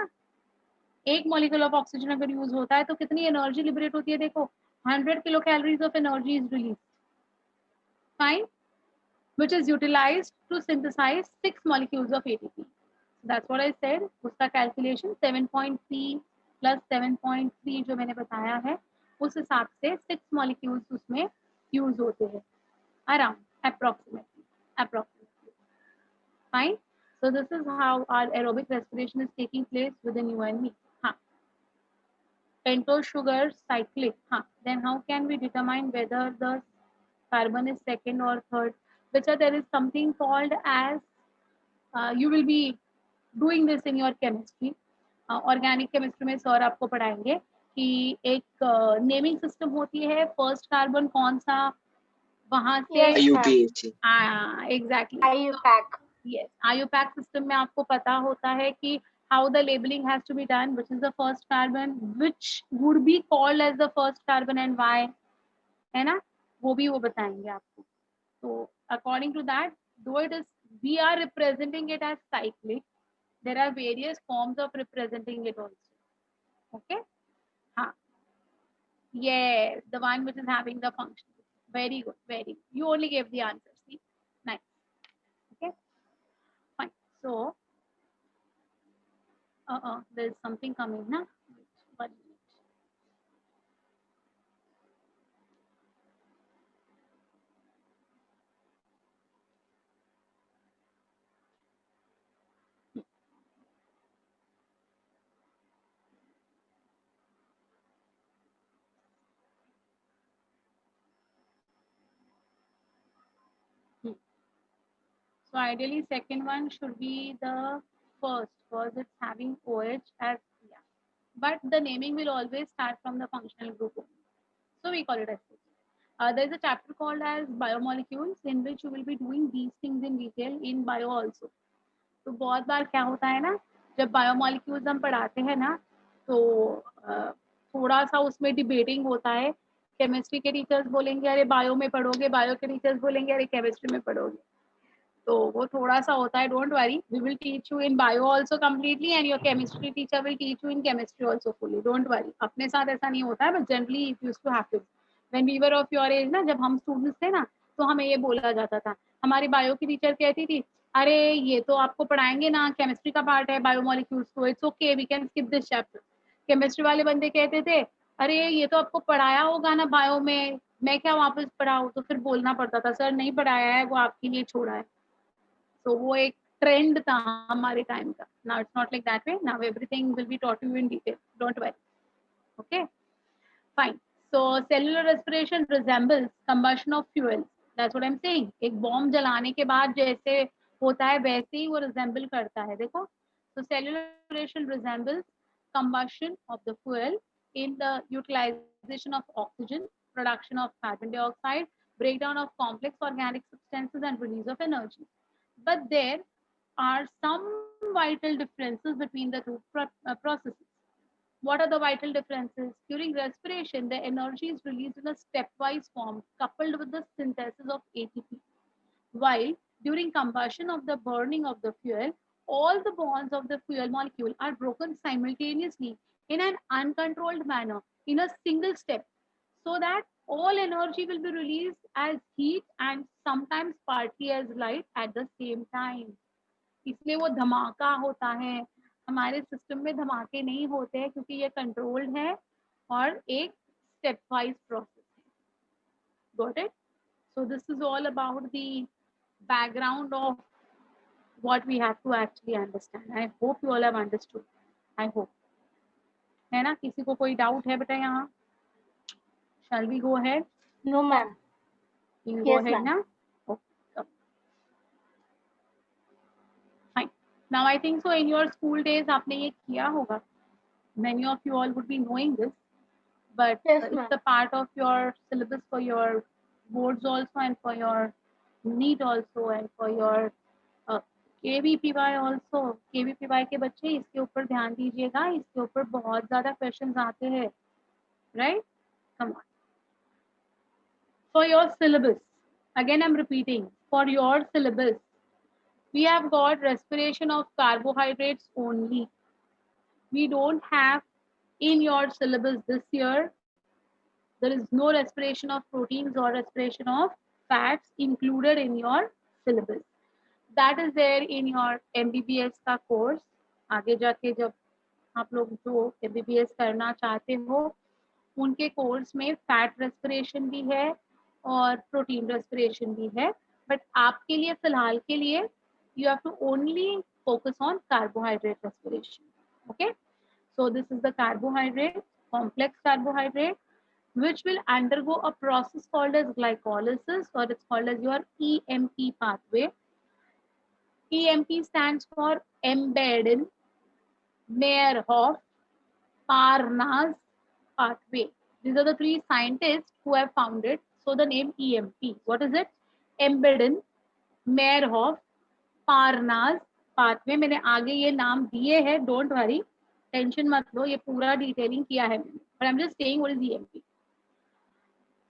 एक molecule of oxygen अगर use होता है तो कितनी एनर्जी लिबरेट होती है? देखो 100 kilo calories of energy is release. Fine. which is utilized to synthesize 6 molecules of ATP. That's what I said. उसका कैलकुलेशन 7.3 प्लस 7.3 जो मैंने बताया है उस हिसाब से 6 मॉलिक्यूल्स उसमें यूज होते हैं around approximately. Fine. So this is how our aerobic respiration is taking place within you and me. Pentose sugar cyclic. Then how can we determine whether the carbon is second or third? Which there is something called as you will be doing this in your chemistry. Organic chemistry में sir आपको पढ़ाएंगे कि एक naming system होती है, first carbon कौन सा, वहां से Yes, ma'am. IUPAC. Exactly IUPAC. yes IUPAC system में आपको पता होता है कि how the labeling has to be done, which is the first carbon, which would be called as the first carbon and why, है ना, वो भी वो बताएंगे आपको. So according to that, though it is we are representing it as cyclic, there are various forms of representing it also. Okay, हाँ, yes, the one which is having the function. Very good, very good. You only gave the answer. See, nice. Okay, fine. So, there's something coming, na? Wait, 1 minute. So ideally, second one should be the first because it's having OH as yeah. But the naming will always start from the functional group only. So we call it as this. There is a chapter called as biomolecules in which you will be doing these things in detail in bio also. तो बहुत बार क्या होता है ना, जब biomolecules हम पढ़ाते हैं ना, तो थोड़ा सा उसमें डिबेटिंग होता है. केमिस्ट्री के टीचर्स बोलेंगे अरे बायो में पढ़ोगे, बायो के टीचर्स बोलेंगे अरे केमिस्ट्री में पढ़ोगे. तो वो थोड़ा सा होता है. Don't worry, we will teach you in bio also completely and your chemistry teacher will teach you in chemistry also fully. Don't worry, अपने साथ ऐसा नहीं होता है, but generally it used to happen when we were of your age ना, जब हम students थे ना, तो हमें ये बोला जाता था. हमारी बायो की टीचर कहती थी अरे ये तो आपको पढ़ाएंगे ना, केमिस्ट्री का पार्ट है बायोमोलिक्यूल्स, तो it's okay we can skip this chapter. Chemistry वाले बंदे कहते थे अरे ये तो आपको पढ़ाया होगा ना बायो में, मैं क्या वापस पढ़ाऊँ. तो फिर बोलना पड़ता था सर नहीं पढ़ाया है, वो आपके लिए छोड़ा है. तो वो एक ट्रेंड था हमारे टाइम का. Now it's not like that way. Now everything will be taught you in detail. Don't worry. Okay, fine. So cellular respiration resembles combustion of fuels. That's what I am saying. एक bomb जलाने के बाद जैसे होता है वैसे ही वो resemble करता है. देखो, so cellular respiration resembles combustion of the fuel in the utilization of oxygen, production of carbon dioxide, breakdown of complex organic substances and release of energy. But there are some vital differences between the two processes. What are the vital differences? During respiration, the energy is released in a stepwise form coupled with the synthesis of ATP. While during combustion of the burning of the fuel, all the bonds of the fuel molecule are broken simultaneously in an uncontrolled manner in a single step, so that all energy will be released as heat and sometimes partly as light at the same time. इसलिए वो धमाका होता है. हमारे system में धमाके नहीं होते हैं क्योंकि ये कंट्रोल्ड है और एक स्टेप वाइज प्रोसेस है. Got it? So this is all about the background of what we have to actually understand. I hope you all have understood. I hope. है ना? किसी को कोई डाउट है बेटा यहाँ? Shall we go ahead? No, ma'am. We will Yes, go ahead ma'am. now. Okay. Fine. Now I think so in your school days आपने ये किया होगा. Many of you all would be knowing this, but Yes, it's ma'am. a part of your syllabus for your boards also and for your NEET also and for your KVPY also. KVPY के बच्चे इसके ऊपर ध्यान दीजिएगा, इसके ऊपर बहुत ज़्यादा क्वेश्चंस आते हैं, right? Come on. For your syllabus, again I'm repeating, for your syllabus, we have got respiration of carbohydrates only. We don't have in your syllabus this year, there is no respiration of proteins or respiration of fats included in your syllabus. That is there in your MBBS का course. आगे जाके जब आप लोग जो MBBS करना चाहते हो उनके कोर्स में फैट रेस्पिरेशन भी है और प्रोटीन रेस्पिरेशन भी है. बट आपके लिए फिलहाल के लिए you have to only focus on carbohydrate respiration. Okay, so this is the carbohydrate, complex carbohydrate, which will undergo a process called as glycolysis, or it's called as your EMP pathway. EMP stands for Embedden, Meyerhof, Parnas, pathway. These are the three scientists who have found it. So the name EMP. What is it? Embedden, Meyerhoff, Parnas pathway. मैंने आगे ये नाम दिए हैं. Don't worry. Tension मत लो. ये पूरा detailing किया है मैंने. But I'm just saying what is EMP.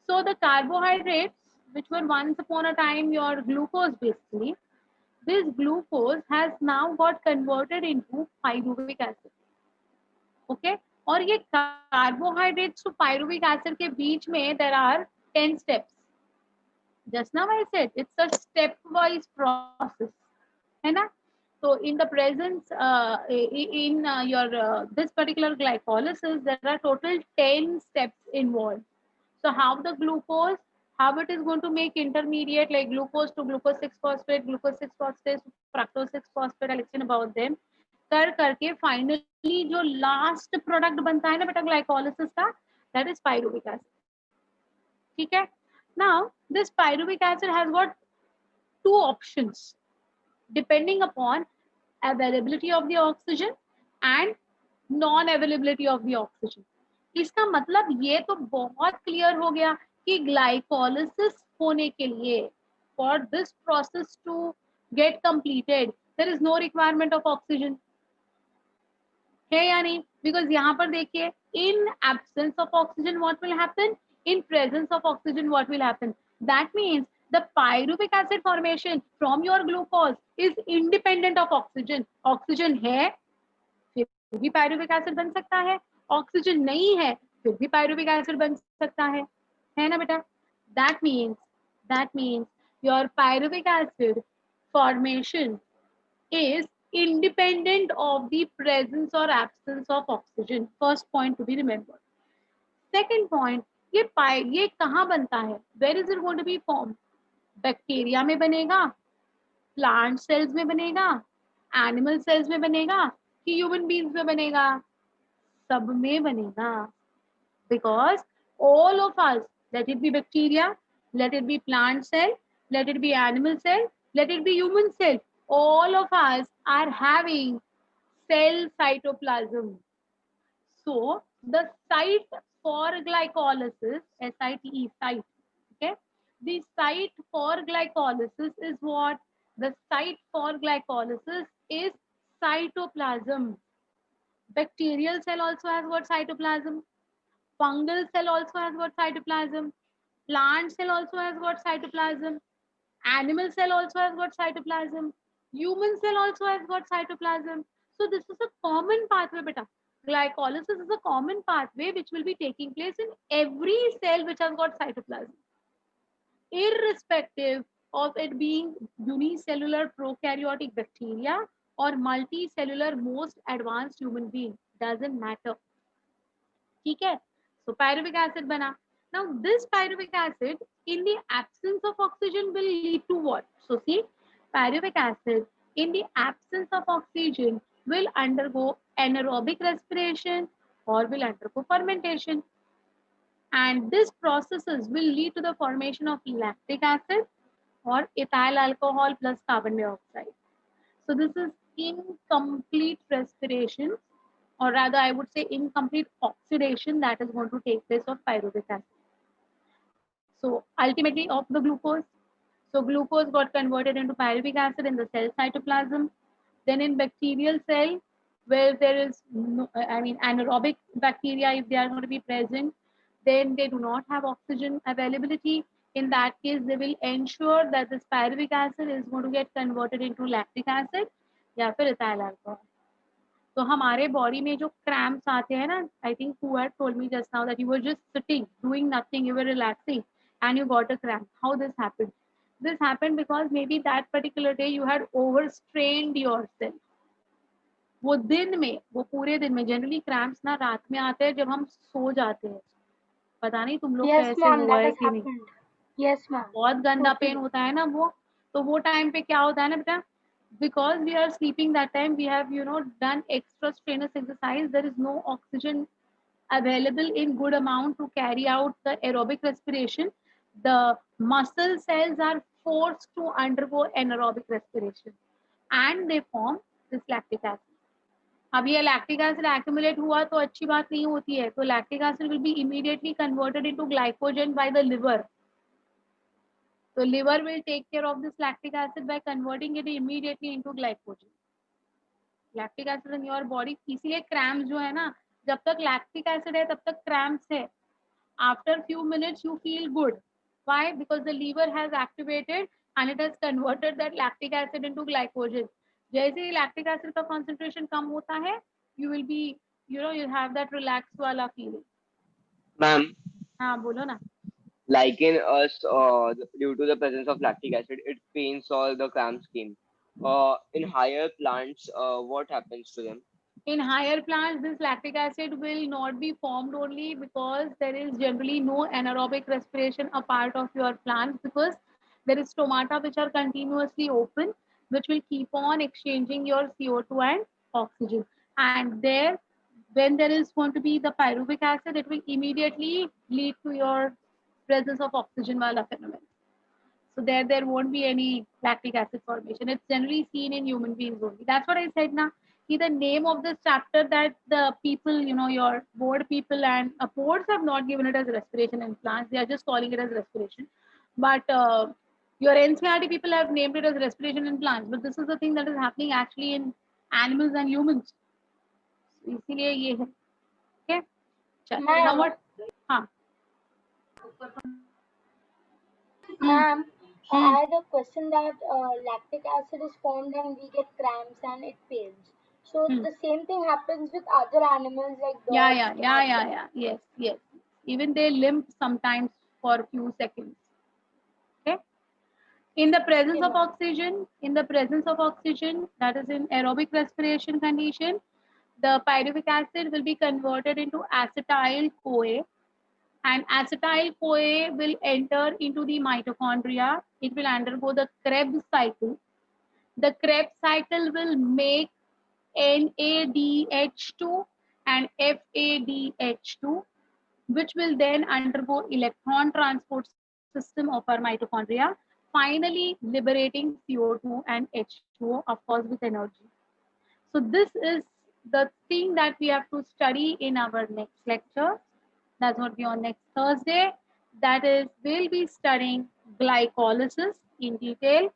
So the carbohydrates, which were once upon a time your glucose basically, this glucose has now got converted into pyruvic acid. Okay? और ये carbohydrates to pyruvic acid के बीच में there are 10 steps. Just now I said it's a stepwise process, है ना? So in the presence in your this particular glycolysis, there are total 10 steps involved. So how the glucose, how it is going to make intermediate like glucose to glucose 6 phosphate, glucose 6 phosphate, fructose 6 phosphate, I'll explain about them. कर करके finally जो last product बनता है ना बेटा glycolysis का, that is pyruvic acid. ठीक है? Now this pyruvic acid has got two options depending upon availability of the oxygen and non-availability of the oxygen. इसका मतलब ये तो बहुत क्लियर हो गया कि ग्लाइकोलिसिस होने के लिए for this process to get completed there is no requirement of oxygen, है या नहीं? Because यहाँ पर देखिए in absence of oxygen what will happen, in presence of oxygen what will happen. That means the pyruvic acid formation from your glucose is independent of oxygen. Oxygen है फिर भी pyruvic acid बन सकता है, oxygen नहीं है फिर भी pyruvic acid बन सकता है ना बेटा? That means your pyruvic acid formation is independent of the presence or absence of oxygen. First point to be remembered. Second point, ये कहाँ बनता है? Where is it going to be formed? Bacteria में बनेगा, प्लांट सेल्स में बनेगा, animal cells में बनेगा कि ह्यूमन बीइंग्स में बनेगा? सब में बनेगा. Because all of us, let it be bacteria, let it be plant cell, let it be animal cell, let it be human cell, all of us are having cell cytoplasm. So the site for glycolysis, SITE, site, okay? The site for glycolysis is what? The site for glycolysis is cytoplasm. Bacterial cell also has what? Cytoplasm. Fungal cell also has got cytoplasm. Plant cell also has got cytoplasm. Animal cell also has got cytoplasm. Human cell also has got cytoplasm. So this is a common pathway, beta. Glycolysis is a common pathway which will be taking place in every cell which has got cytoplasm, irrespective of it being unicellular prokaryotic bacteria or multicellular most advanced human being. Doesn't matter. ठीक है? So pyruvic acid bana. Now this pyruvic acid in the absence of oxygen will lead to what? So see, pyruvic acid in the absence of oxygen will undergo anaerobic respiration or will undergo fermentation. And these processes will lead to the formation of lactic acid or ethyl alcohol plus carbon dioxide. So this is incomplete respiration, or rather I would say incomplete oxidation that is going to take place of pyruvic acid. So ultimately of the glucose. So glucose got converted into pyruvic acid in the cell cytoplasm. Then in bacterial cell, where there is no, anaerobic bacteria, if they are going to be present, then they do not have oxygen availability. In that case, they will ensure that this pyruvic acid is going to get converted into lactic acid या फिर ethyl alcohol. तो हमारे body में जो cramps आते हैं ना, I think who had told me just now that you were just sitting, doing nothing, you were relaxing and you got a cramp. How this happened? This happened because maybe that particular day you had overstrained yourself. वो दिन में, वो पूरे दिन में, generally cramps ना रात में आते हैं जब हम सो जाते हैं. पता नहीं तुम लोग कैसे हुआ है कि नहीं. Yes ma'am. बहुत गंदा पेन होता है ना वो. तो वो टाइम पे क्या होता है ना बेटा, because we are sleeping that time, we have done extra strenuous exercise, there is no oxygen available in good amount to carry out the aerobic respiration. The muscle cells are forced to undergo anaerobic respiration and they form this lactic acid. अब ये lactic acid accumulate हुआ तो अच्छी बात नहीं होती है, तो lactic acid will be immediately converted into glycogen by the liver. So liver will take care of this lactic acid by converting it immediately into glycogen. Lactic acid in your body, इसीलिए cramps जो है ना, जब तक lactic acid है तब तक cramps है. After few minutes you feel good. Why? Because the liver has activated and it has converted that lactic acid into glycogen. जैसे ही lactic acid का concentration कम होता है, you will be, you have that relaxed वाला feeling. Ma'am, हाँ बोलो ना. like in us, due to the presence of lactic acid, it pains all the cramp scheme. In higher plants, what happens to them? In higher plants, this lactic acid will not be formed only because there is generally no anaerobic respiration a part of your plants, because there is stomata which are continuously open, which will keep on exchanging your CO2 and oxygen. And there, when there is going to be the pyruvic acid, it will immediately lead to your presence of oxygen wala phenomenon. So there won't be any lactic acid formation. It's generally seen in human beings only. That's what I said now. The name of this chapter that the people, your board people and boards have not given it as respiration in plants. They are just calling it as respiration. But your NCRT people have named it as respiration in plants. But this is the thing that is happening actually in animals and humans. So इसीलिए ये है. Okay. चल. Now what? हाँ. Ma'am, I had a question that lactic acid is formed and we get cramps and it pains. So the same thing happens with other animals like dogs. Yeah. Yes. Even they limp sometimes for a few seconds. Okay. In the presence of oxygen, that is in aerobic respiration condition, the pyruvic acid will be converted into acetyl-CoA, and acetyl-CoA will enter into the mitochondria. It will undergo the Krebs cycle. The Krebs cycle will make NADH2 and FADH2, which will then undergo electron transport system of our mitochondria, finally liberating CO2 and H2O, of course, with energy. So this is the thing that we have to study in our next lecture. That's going to be on next Thursday. That is, we'll be studying glycolysis in detail,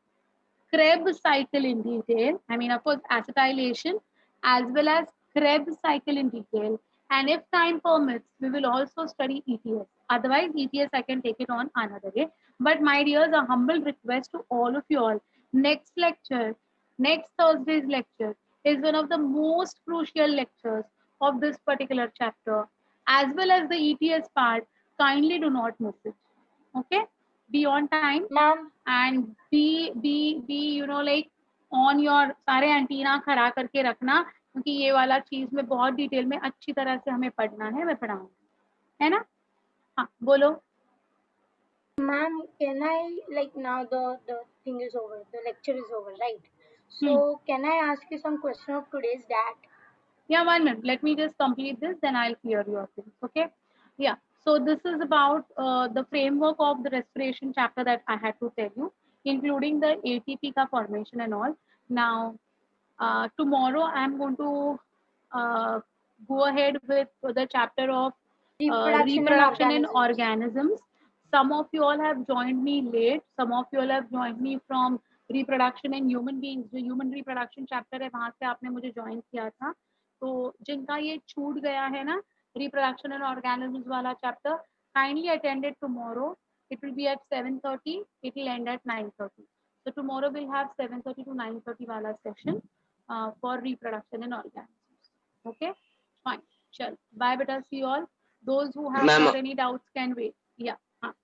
Krebs cycle in detail. I mean, of course, acetylation, as well as Krebs cycle in detail. And if time permits, we will also study ETS. Otherwise, ETS I can take it on another day. But my dears, a humble request to all of you all. Next lecture, next Thursday's lecture is one of the most crucial lectures of this particular chapter, as well as the ETS part. Kindly do not miss it. Okay? Be on time. Ma'am, and be like on your सारे antenna खड़ा करके रखना, क्योंकि ये वाला चीज में बहुत डिटेल में अच्छी तरह से हमें पढ़ना है. मैं पढ़ाऊंगी, है ना? हाँ बोलो. ma'am, can I, like, now the thing is over, the lecture is over, right? So can I ask you some question of today's DAT? Yeah, 1 minute. Let me just complete this, then I'll clear your things. Okay. Yeah. So this is about the framework of the respiration chapter that I had to tell you, including the ATP ka formation and all. Now, tomorrow I'm going to go ahead with the chapter of reproduction in organisms. Some of you all have joined me late. Some of you all have joined me from reproduction in human beings. जो human reproduction chapter है वहाँ से आपने मुझे join किया था. तो जिनका ये छूट गया है ना, reproduction in organisms वाला chapter, kindly attend it tomorrow. It will be at 7:30. It will end at 9:30. So tomorrow we'll have 7:30 to 9:30 wala session for reproduction in organisms. Okay, fine. Chal. Bye, beta. See you all. Those who have got any doubts can wait. Yeah.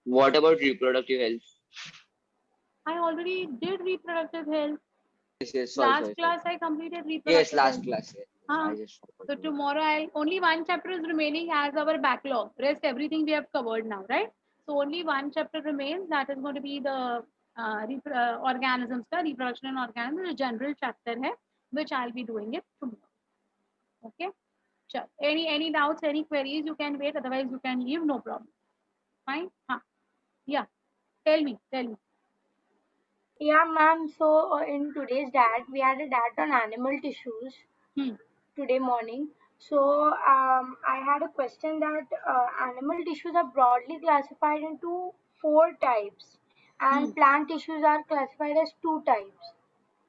What about reproductive health? I already did reproductive health. Yes, Last class I completed reproductive Yes, last health. class. Yes. I just so tomorrow only one chapter is remaining as our backlog. Rest everything we have covered now, right? So only one chapter remains. That is going to be the organisms, reproduction in organisms, a general chapter hai, which I'll be doing it tomorrow. Okay. Sure. Any doubts, any queries, you can wait. Otherwise, you can leave. No problem. Fine. Yeah. Tell me. Yeah, ma'am. So in today's DAT, we had a DAT on animal tissues. today morning. So I had a question that animal tissues are broadly classified into 4 types, and plant tissues are classified as 2 types.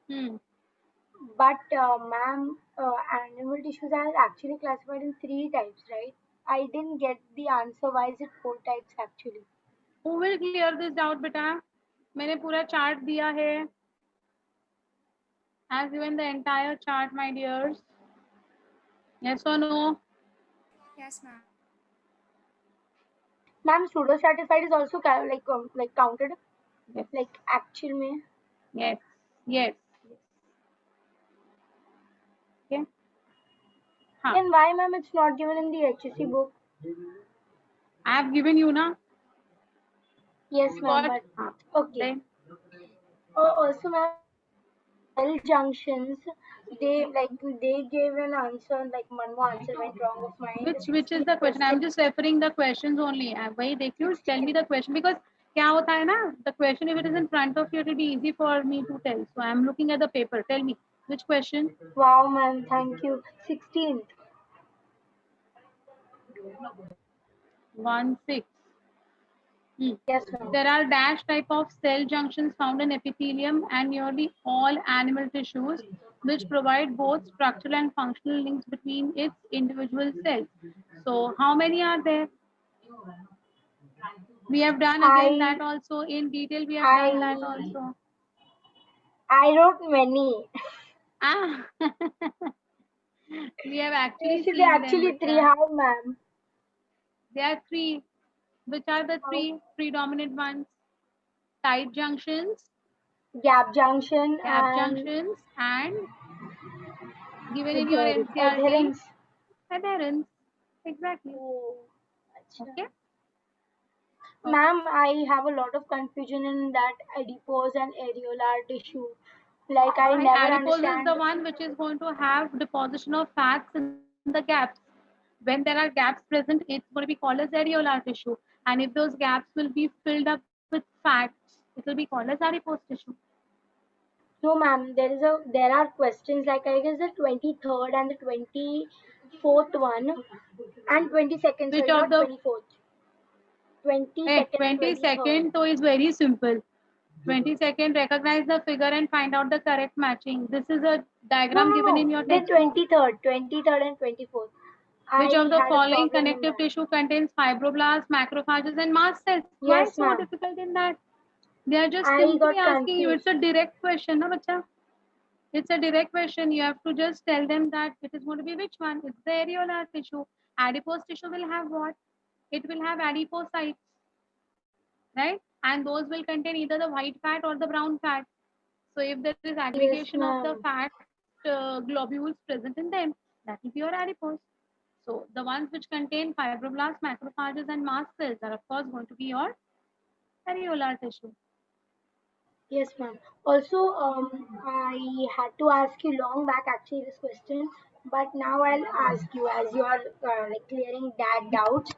Hmm. But ma'am, animal tissues are actually classified in 3 types, right? I didn't get the answer. Why is it 4 types actually? Who will clear this doubt, beta? मैंने पूरा chart दिया है. I've given the entire chart, my dears. Yes or no? Yes, ma'am. Ma'am, pseudo stratified is also like counted Yes. like actual में. Yes. Yes. Okay. हाँ. Then why, ma'am, it's not given in the HSC book? I have given you na. Yes, ma'am, But but okay. then Also, ma'am, cell junctions. They gave an answer like one more answer went wrong of mine. which is the question? I'm just referring the questions only. वही देखियो. Tell me the question because क्या होता है ना? The question if it is in front of you, it will be easy for me to tell. So I'm looking at the paper. Tell me which question. Wow, ma'am, thank you. 16th. 1-6. Yes, ma'am. There are dash type of cell junctions found in epithelium and nearly all animal tissues, which provide both structural and functional links between its individual cells. So, how many are there? We have done again that also in detail. We have done that also. I wrote many. Ah, we have actually There should be seen actually them. 3. How, ma'am? There are 3. Which are the 3 predominant ones? Tight junctions, Gap junction gap and junctions, and given in your NCRT, adherence. adherence. Exactly. Oh, Okay. Ma'am, I have a lot of confusion in that adipose and areolar tissue. Like I Right. never Adipose is understand. the one which is going to have deposition of fats in the gaps. When there are gaps present, it's going to be called as areolar tissue. And if those gaps will be filled up with fats, it will be called as adipose tissue. No, ma'am. There are questions like I guess the 23rd and the 24th one and 22nd. Which Sorry, of not the 24th. 22nd and 23rd. 22nd so is very simple. 22nd, recognize the figure and find out the correct matching. This is a No, diagram no, given in no. your The textbook. 23rd and 24th. Which of I the had a following problem in connective that. tissue contains fibroblasts, macrophages, and mast cells? Why Yes, so ma'am. difficult in that? They are just I simply got asking you. It's confused. a direct question, na bacha? It's a direct question. You have to just tell them that it is going to be which one. It's the areolar tissue. Adipose tissue will have what? It will have adipocytes, right? And those will contain either the white fat or the brown fat. So if there is Yes, aggregation of the ma'am. fat globules present in them, that will be your adipose. So the ones which contain fibroblasts, macrophages, and mast cells are of course going to be your areolar tissue. Yes, ma'am. Also, I had to ask you long back actually this question, but now I'll ask you as you are like clearing that doubt.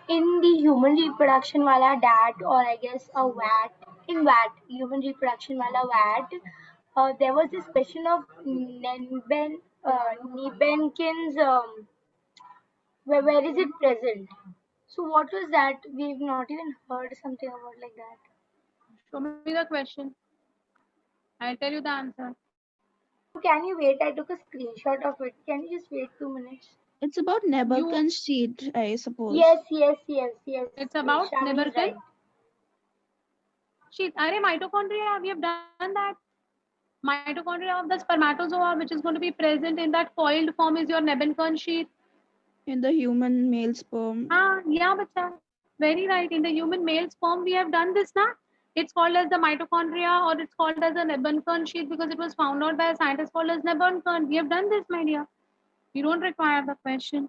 In the human reproduction wala DAT or I guess a VAT, in VAT, human reproduction wala VAT, there was this question of Nebenkin's, where is it present? So what was that? We've not even heard something about like that. Show me the question. I'll tell you the answer. Can you wait? I took a screenshot of it. Can you just wait 2 minutes? It's about You, Neberkun's sheet, I suppose. Yes. it's about Shravani is Neberkan. right. Sheet. Are mitochondria. We have done that. Mitochondria of the spermatozoa, which is going to be present in that coiled form, is your Nebenkan sheath. In the human male sperm. Yeah, bacha. Very right. In the human male sperm, we have done this now. It's called as the mitochondria or it's called as a Nebenkan sheath because it was found out by a scientist called as Nebenkan. We have done this, my dear. You don't require the question.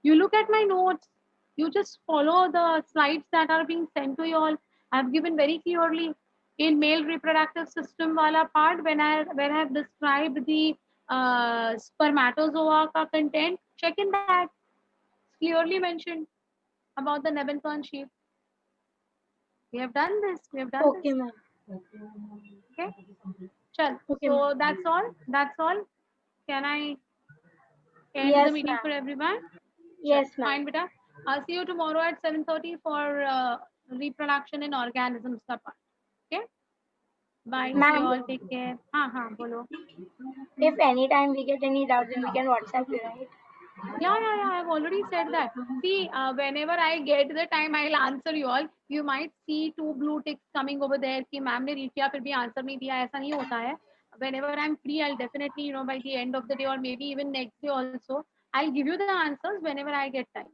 You look at my notes. You just follow the slides that are being sent to you all. I've given very clearly in male reproductive system wala part when I have described the spermatozoa ka content. Check in that. It's clearly mentioned about the Nebenkan sheath. We have done this. We have done Okay, this. ma'am. Okay. Chal. Okay, So ma'am. that's all. That's all. Can I End Yes, the meeting ma'am. for everyone. Yes, Fine, ma'am. beta. I'll see you tomorrow at 7:30 for reproduction in organisms का part. Okay. Bye. See you Ma'am, all. Take care. हाँ बोलो. if anytime we get any doubt, then we can WhatsApp you, right? Yeah. I've already said that. See, whenever I get the time, I'll answer you all. You might see 2 blue ticks coming over there कि ma'am ने reach किया फिर भी answer नहीं दिया, ऐसा नहीं होता है. Whenever I'm free, I'll definitely, by the end of the day or maybe even next day also, I'll give you the answers whenever I get time.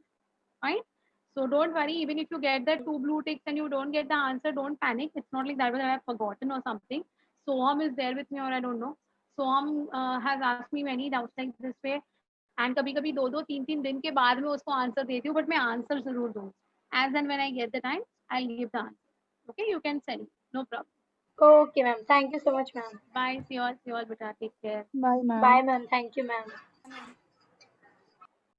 Fine. So don't worry. Even if you get the 2 blue ticks and you don't get the answer, don't panic. It's not like that I have forgotten or something. Soham is there with me or I don't know. Soham has asked me many doubts like this way. And कभी कभी 2 3 दिन के बाद में उसको answer देती हूँ, but मैं आंसर जरूर दूँ. As and when I get the time, I'll give the answer. Okay, you can send. No problem. Okay, ma'am. Thank you so much, ma'am. Bye. See you all. Beta. Take care. Bye, ma'am. Bye, ma'am. Thank you, ma'am.